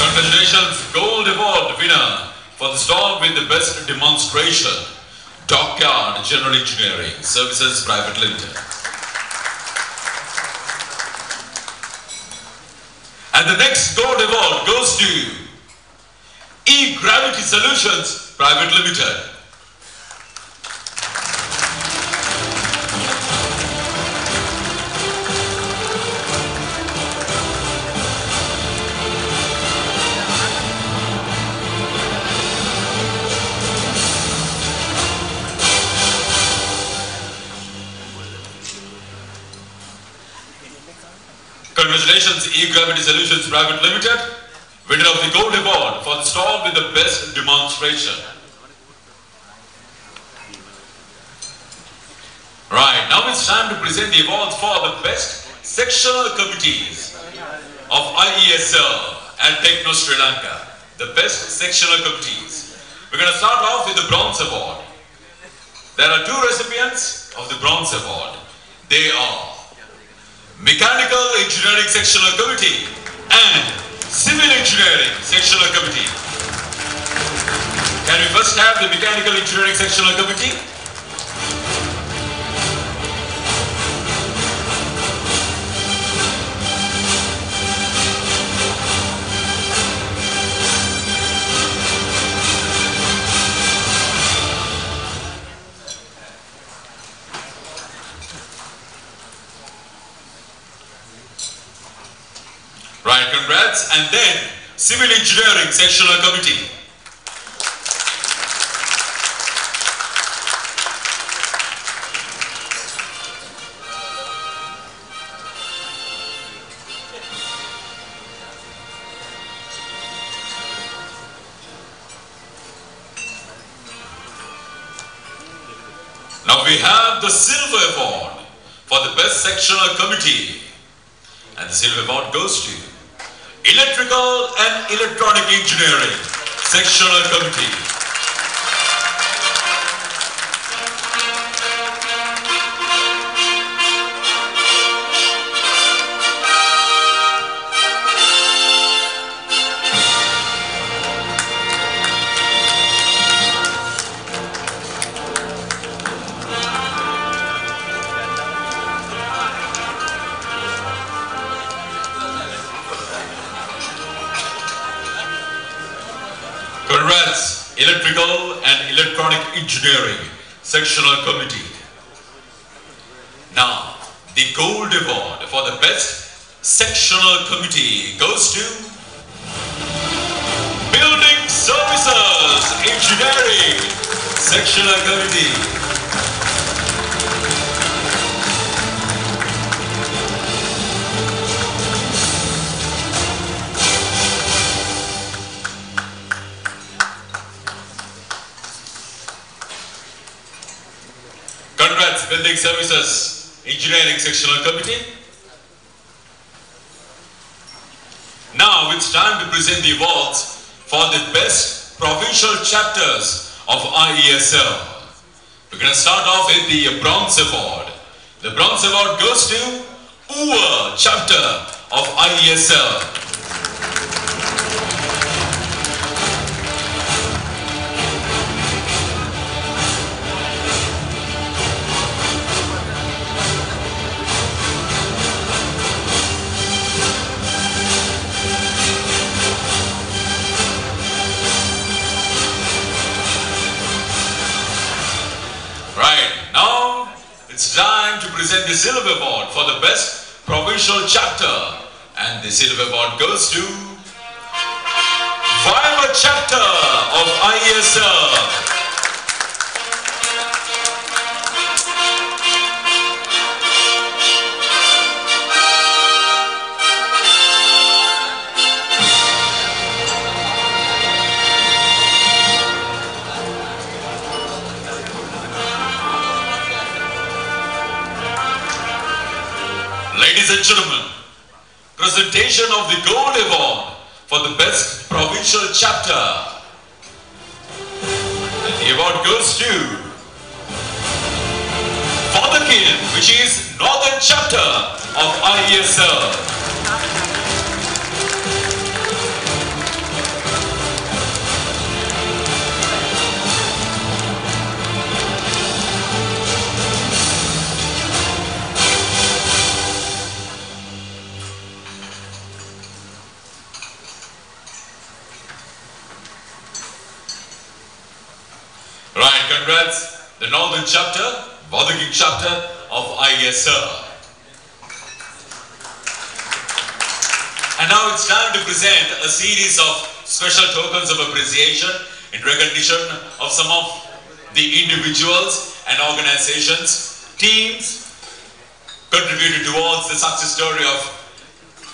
Congratulations, Gold Award winner for the stall with the best demonstration, Dockyard General Engineering Services Private Limited. And the next Gold Award goes to E-Gravity Solutions Private Limited. Congratulations, E-Gravity Solutions Private Limited, winner of the Gold Award for the stall with the best demonstration. Right, now it's time to present the awards for the best sectional committees of IESL and Techno Sri Lanka. The best sectional committees. We're going to start off with the Bronze Award. There are two recipients of the Bronze Award. They are Mechanical Engineering Sectional Committee and Civil Engineering Sectional Committee. Can we first have the Mechanical Engineering Sectional Committee? Right, congrats. And then Civil Engineering Sectional Committee. Now we have the Silver Award for the Best Sectional Committee. And the Silver Award goes to Electrical and Electronic Engineering Sectional Committee. Congrats, Electrical and Electronic Engineering Sectional Committee. Now, the Gold Award for the Best Sectional Committee goes to Building Services Engineering Sectional Committee. Congrats, Building Services Engineering Sectional Committee. Now it's time to present the awards for the best provincial chapters of IESL. We're going to start off with the Bronze Award. The Bronze Award goes to Uva chapter of IESL. Right, now it's time to present the Silver Award for the Best Provincial Chapter. And the Silver Award goes to Fiber Chapter of IESL. Ladies and gentlemen, presentation of the Gold Award for the Best Provincial Chapter. And the award goes to Vadakin, which is Northern Chapter of IESL. Right, congrats, the Northern Chapter, Vadakin Chapter of IESL. And now it's time to present a series of special tokens of appreciation in recognition of some of the individuals and organizations, teams contributed towards the success story of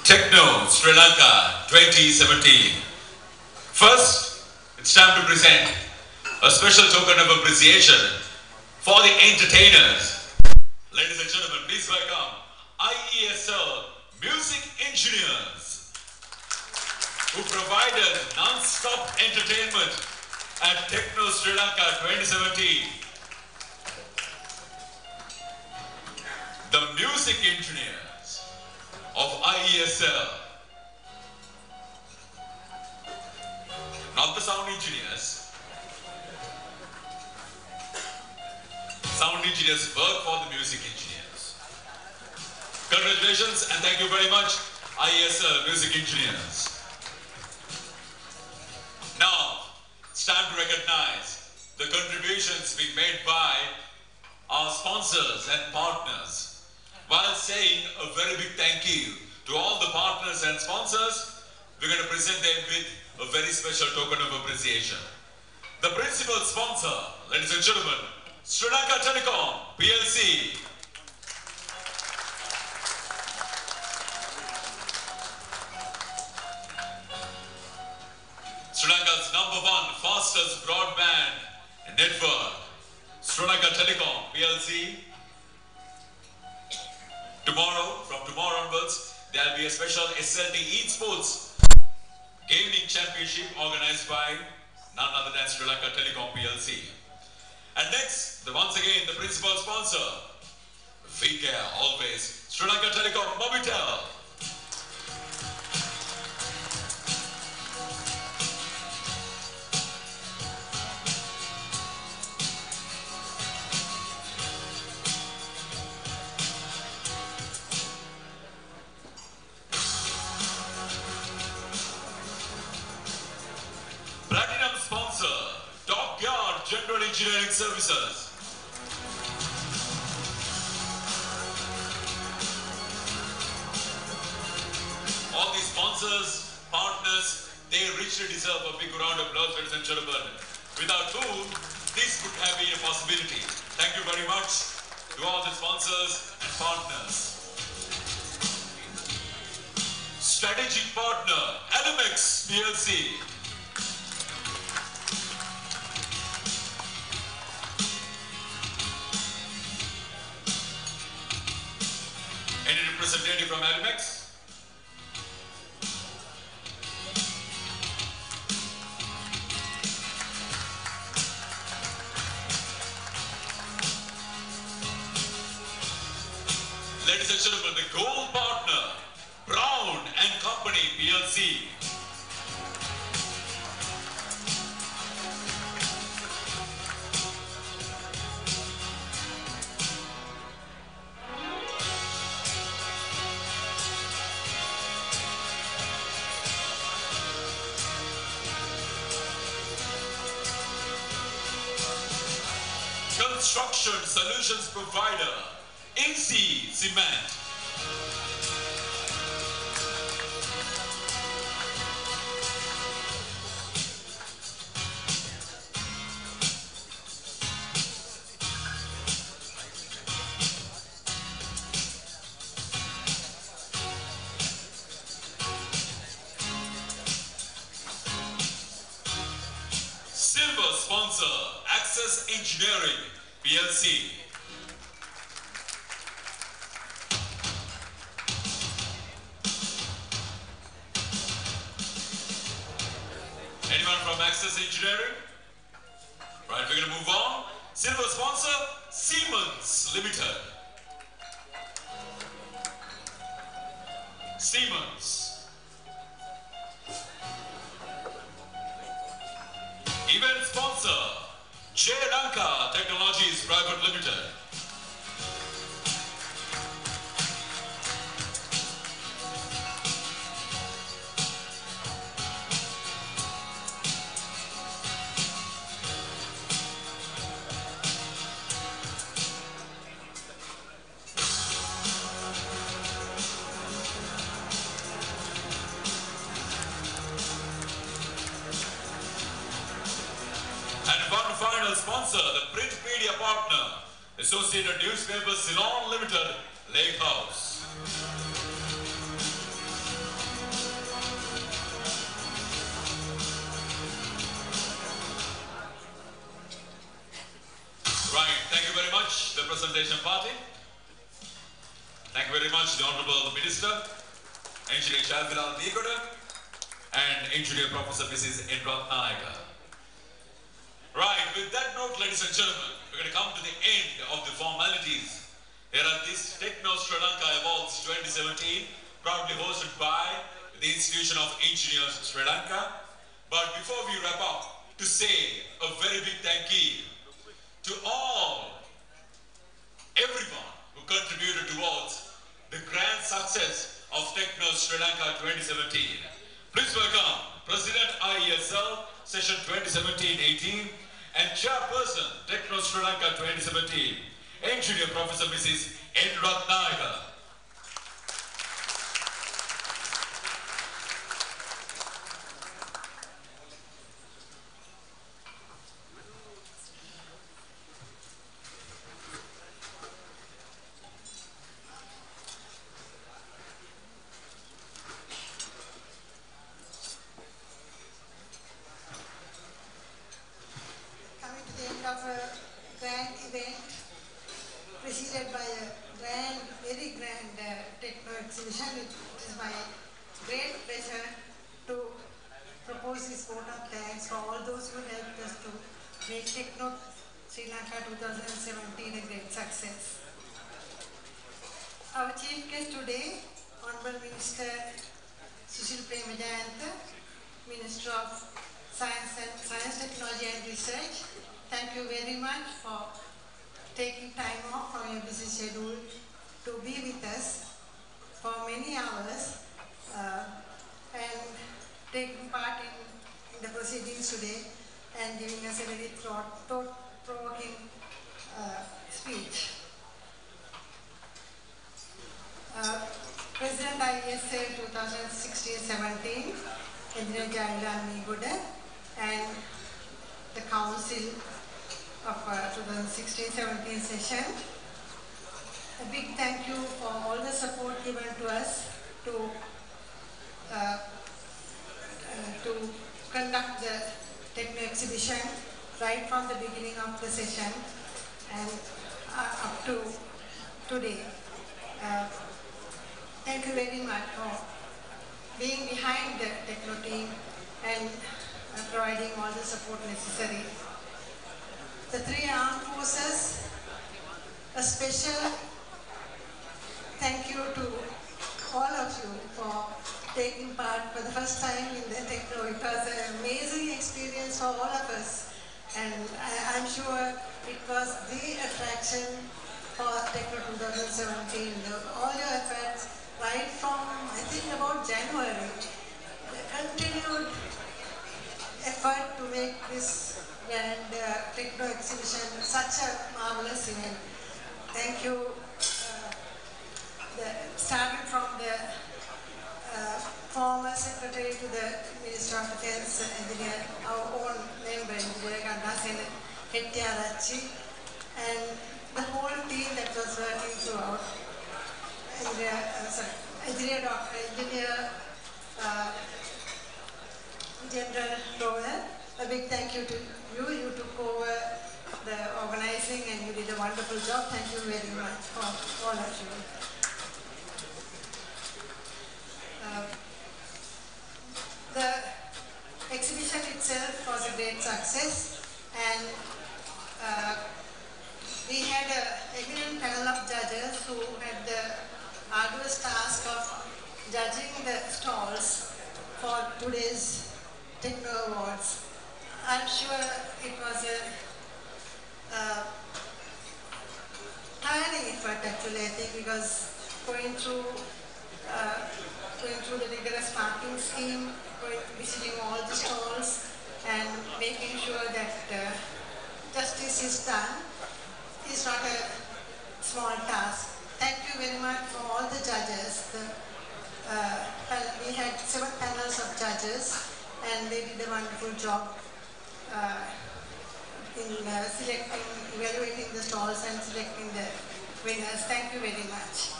Techno Sri Lanka 2017. First, it's time to present a special token of appreciation for the entertainers. Ladies and gentlemen, please welcome IESL music engineers who provided non-stop entertainment at Techno Sri Lanka 2017. music engineers of IESL. Not the sound engineers. Sound engineers work for the music engineers. Congratulations and thank you very much, IESL music engineers. Now, it's time to recognize the contributions being made by our sponsors and partners, while saying a very big thank you to all the partners and sponsors. We're going to present them with a very special token of appreciation. The principal sponsor, ladies and gentlemen, Sri Lanka Telecom PLC. Sri Lanka's #1 fastest broadband network, Sri Lanka Telecom PLC. From tomorrow onwards, there will be a special SLT eSports gaming championship organized by none other than Sri Lanka Telecom PLC. And next, once again, the principal sponsor, we care always, Sri Lanka Telecom Mobitel. Platinum sponsor, Dockyard General Engineering Services. All these sponsors, partners, they richly deserve a big round of applause, ladies and gentlemen, without whom this would have been a possibility. Thank you very much to all the sponsors and partners. Strategic partner, Adamex PLC. Any representative from Adamex? Ladies and gentlemen, the gold partner, Brown and Company PLC. Construction Solutions Provider, AC Cement. Silver sponsor, Access Engineering PLC. Anyone from Access Engineering? Right, we're going to move on. Silver sponsor, Siemens Limited. Siemens. Event sponsor, Sri Lanka Technologies Private Limited. And one final sponsor, the print media partner, Associated Newspaper Ceylon Limited, Lake House. Right, thank you very much, the presentation party. Thank you very much, the Honorable Minister, Engineer Chalvilal Nikoda, and Engineer Professor Mrs. Indra Naika. Right, with that note, ladies and gentlemen, we're going to come to the end of the formalities Here are these Techno Sri Lanka Awards 2017, proudly hosted by the Institution of Engineers Sri Lanka. But before we wrap up, to say a very big thank you to everyone who contributed towards the grand success of Techno Sri Lanka 2017. Please welcome President IESL Session 2017-18 and Chairperson Techno Sri Lanka 2017, Engineer Professor Mrs. N. Ratnayaka. Coming to the end of a grand event preceded by a very grand techno exhibition, it is my great pleasure to propose this vote of thanks for all those who helped us to make Techno Sri Lanka 2017 a great success. Our chief guest today, Honorable Minister Sushil Premajayantha, Minister of Science, Technology and Research. Thank you very much for taking time off from your busy schedule to be with us for many hours and taking part in the proceedings today and giving us a very thought-provoking speech. President IESL 2016-17, Engineer Jayagal and the Council of 2016-17 session. A big thank you for all the support given to us to conduct the Techno exhibition right from the beginning of the session and up to today. Thank you very much for being behind the Techno team and providing all the support necessary. The three armed forces, a special thank you to all of you for taking part for the first time in the Techno. It was an amazing experience for all of us, and I'm sure it was the attraction for Techno 2017. All your efforts, right from I think about January, the continued effort to make this grand Techno exhibition such a marvelous event. Thank you. Started from the former secretary to the Minister of Defense, Engineer, our own member, Engineer Gandasen Hettiarachi, and the whole team that was working throughout. Engineer General Rover, a big thank you to you. You took over the organizing and you did a wonderful job. Thank you very much for all of you. The exhibition itself was a great success, and we had an eminent panel of judges who had the arduous task of judging the stalls for today's Techno Awards. I'm sure it was a tiring effort actually, I think, because going through the rigorous parking scheme, visiting all the stalls and making sure that justice is done is not a small task. Thank you very much for all the judges. We had 7 panels of judges and they did a wonderful job in evaluating the stalls and selecting the winners. Thank you very much.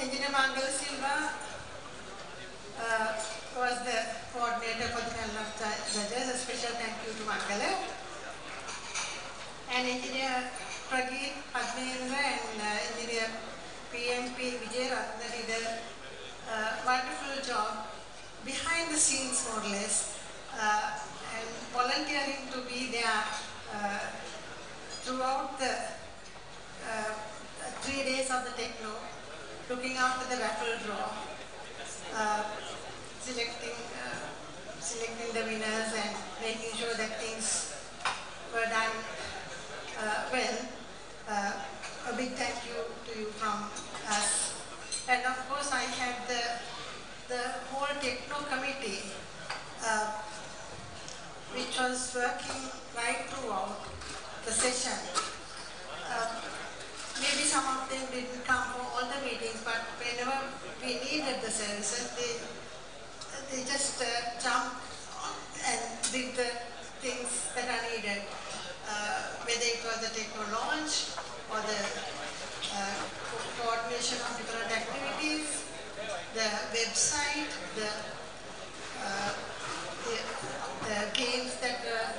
Engineer Mangala Silva was the coordinator for the panel of judges. A special thank you to Mangala. And Engineer Prageet Padmendra and Engineer PMP Vijay Ratna did a wonderful job behind the scenes, more or less, and volunteering to be there throughout the days of the Techno, looking after the raffle draw, selecting the winners and making sure that things were done well. A big thank you to you from us. And of course I had the whole Techno committee which was working right throughout the session. Maybe some of them didn't come for all the meetings, but whenever we needed the services, they just jumped and did the things that are needed, whether it was the Techno launch or the coordination of different activities, the website, the games that were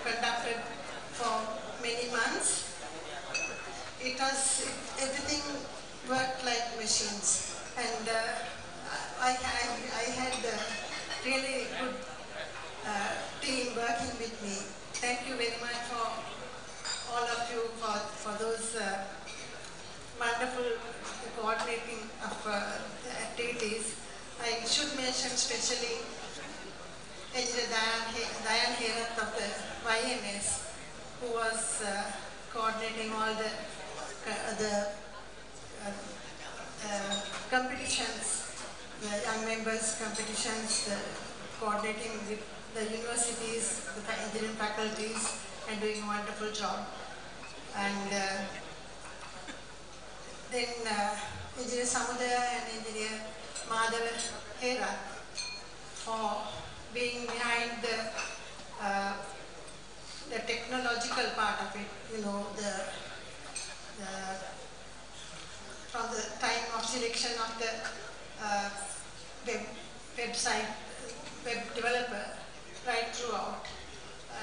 conducted for many months. Everything worked like machines, and I had a really good team working with me. Thank you very much for all of you for those wonderful coordinating of the activities. I should mention especially Engineer Diane Herath of the YMS, who was coordinating all the competitions, the young members competitions, coordinating with the universities, the engineering faculties, and doing a wonderful job. And then Engineer Samudaya and Engineer Madhav Herath for being behind the technological part of it, you know, from the time of selection of the website, web developer, right throughout.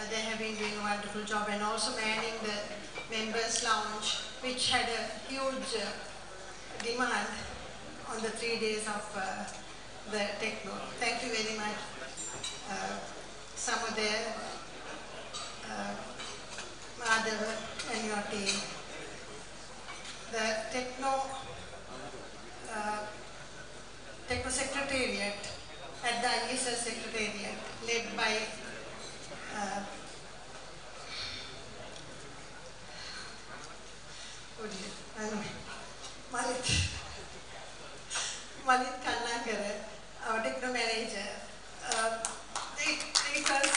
They have been doing a wonderful job, and also manning the members' lounge, which had a huge demand on the 3 days of the Techno. Thank you very much, Samudaya, Madhav, and your team. The Techno Secretariat at the IESL Secretariat, led by Malit Kannangara, our Techno manager. It was,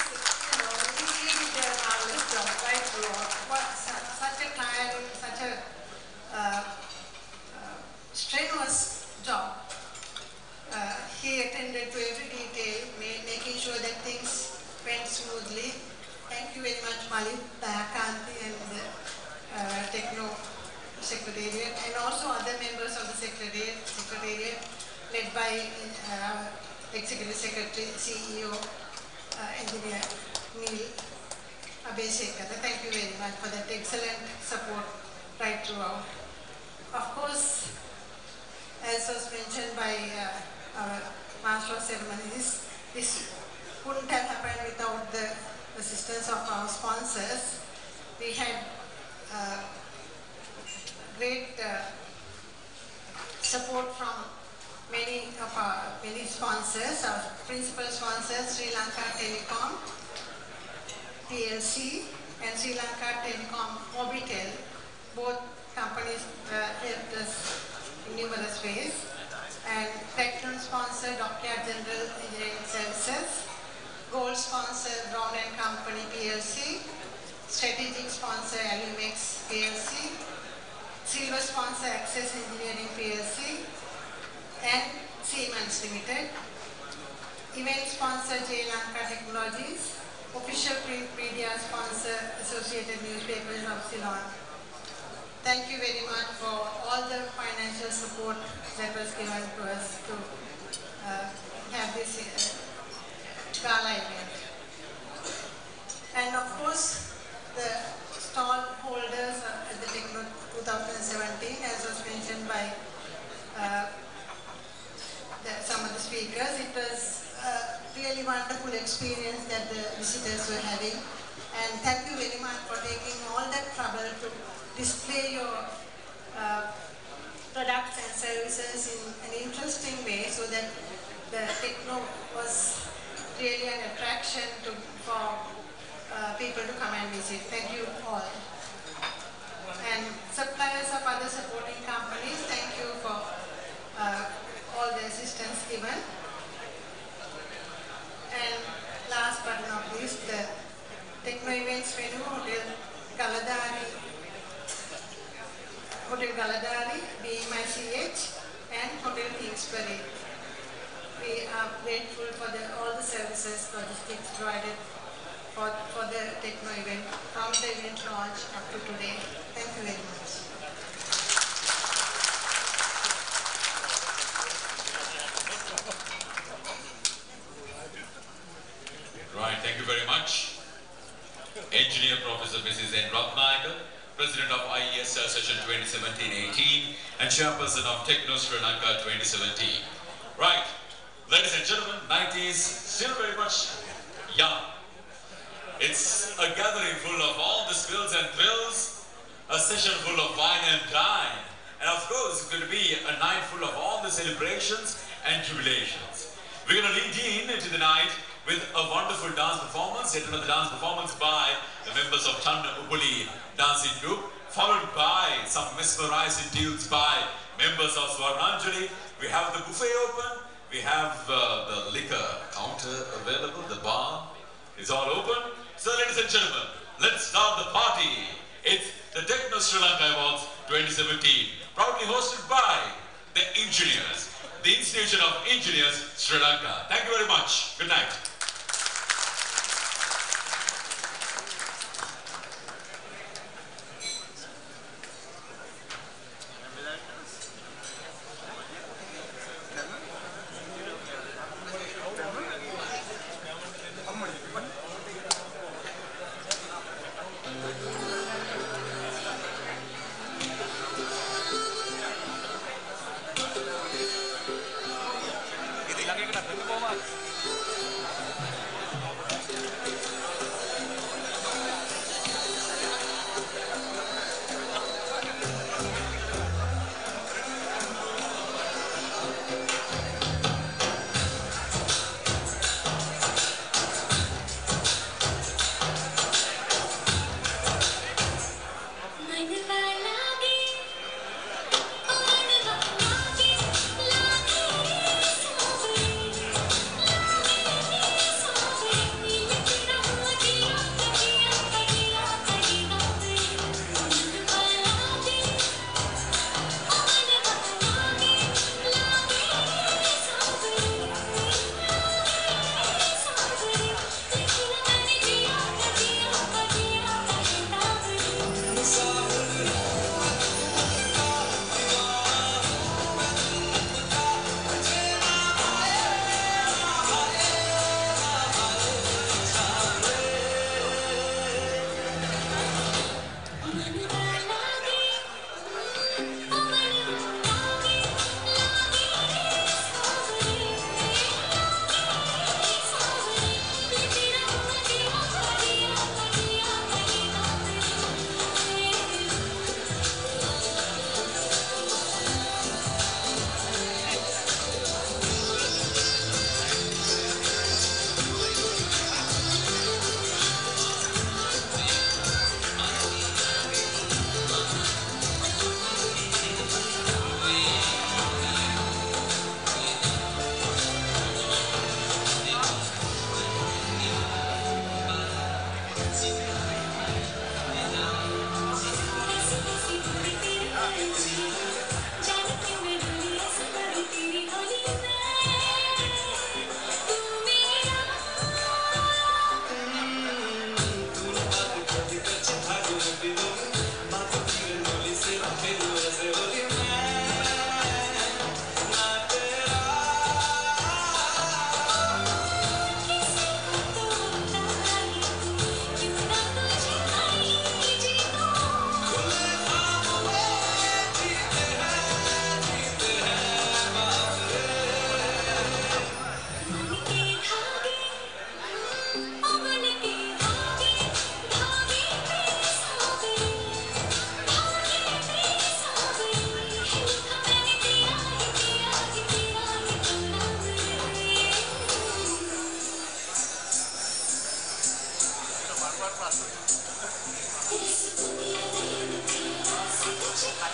you know, he did a marvelous job right throughout. Such a tiring, such a strenuous job. He attended to every detail, making sure that things went smoothly. Thank you very much, Malit, Dayakanti, and the Techno Secretariat, and also other members of the Secretariat, led by Executive Secretary, CEO, Engineer Neil Abhishek. Thank you very much for that excellent support right throughout. Of course, as was mentioned by our Master of Ceremonies, this couldn't have happened without the assistance of our sponsors. We had great support from many sponsors. Our principal sponsors, Sri Lanka Telecom PLC and Sri Lanka Telecom Mobitel. Both companies helped us in numerous ways. And Techno sponsor, Dockyard General Engineering Services. Gold sponsor, Brown & Company PLC. Strategic sponsor, Alumex PLC. Silver sponsor, Access Engineering PLC. And Siemens Limited. Event sponsor, Sri Lanka Technologies. Official print media sponsor, Associated Newspapers of Ceylon. Thank you very much for all the financial support that was given to us to have this gala event. And of course, the stall holders at the Techno 2017, as was mentioned by some of the speakers, it was a really wonderful experience that the visitors were having. And thank you very much for taking all that trouble to display your products and services in an interesting way, so that the Techno was really an attraction for people to come and visit. Thank you all. And suppliers of other supporting companies, thank you for all the assistance given. And last but not least, the Techno events venue, Hotel Galadari, BMICH, and Hotel Kingsbury. We are grateful for all the services, logistics provided for the Techno event, from the event launch up to today. Thank you very much. Right, thank you very much. Engineer Professor Mrs. N. Ratnayaka, President of IESL Session 2017-18 and Chairperson of Techno Sri Lanka 2017. Right, ladies and gentlemen, 90s still very much young. It's a gathering full of all the spills and thrills, a session full of wine and dine, and of course it's going to be a night full of all the celebrations and jubilations. We're going to lead into the night with a wonderful dance performance, yet another dance performance by the members of Tanna Ubuli dancing group, followed by some mesmerizing tunes by members of Swarnanjali. We have the buffet open, we have the liquor counter available, the bar is all open. So ladies and gentlemen, let's start the party. It's the Techno Sri Lanka Awards 2017, proudly hosted by the Engineers, the Institution of Engineers Sri Lanka. Thank you very much. Good night.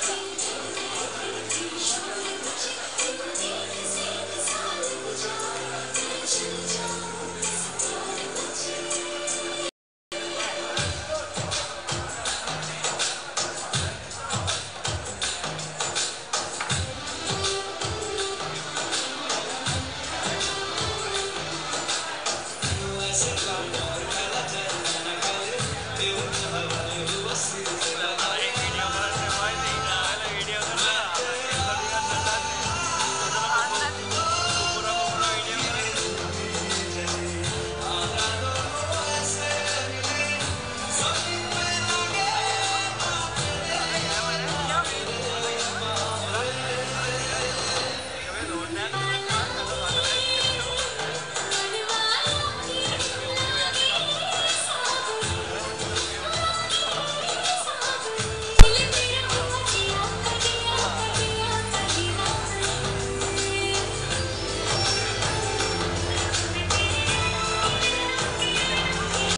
Thank you.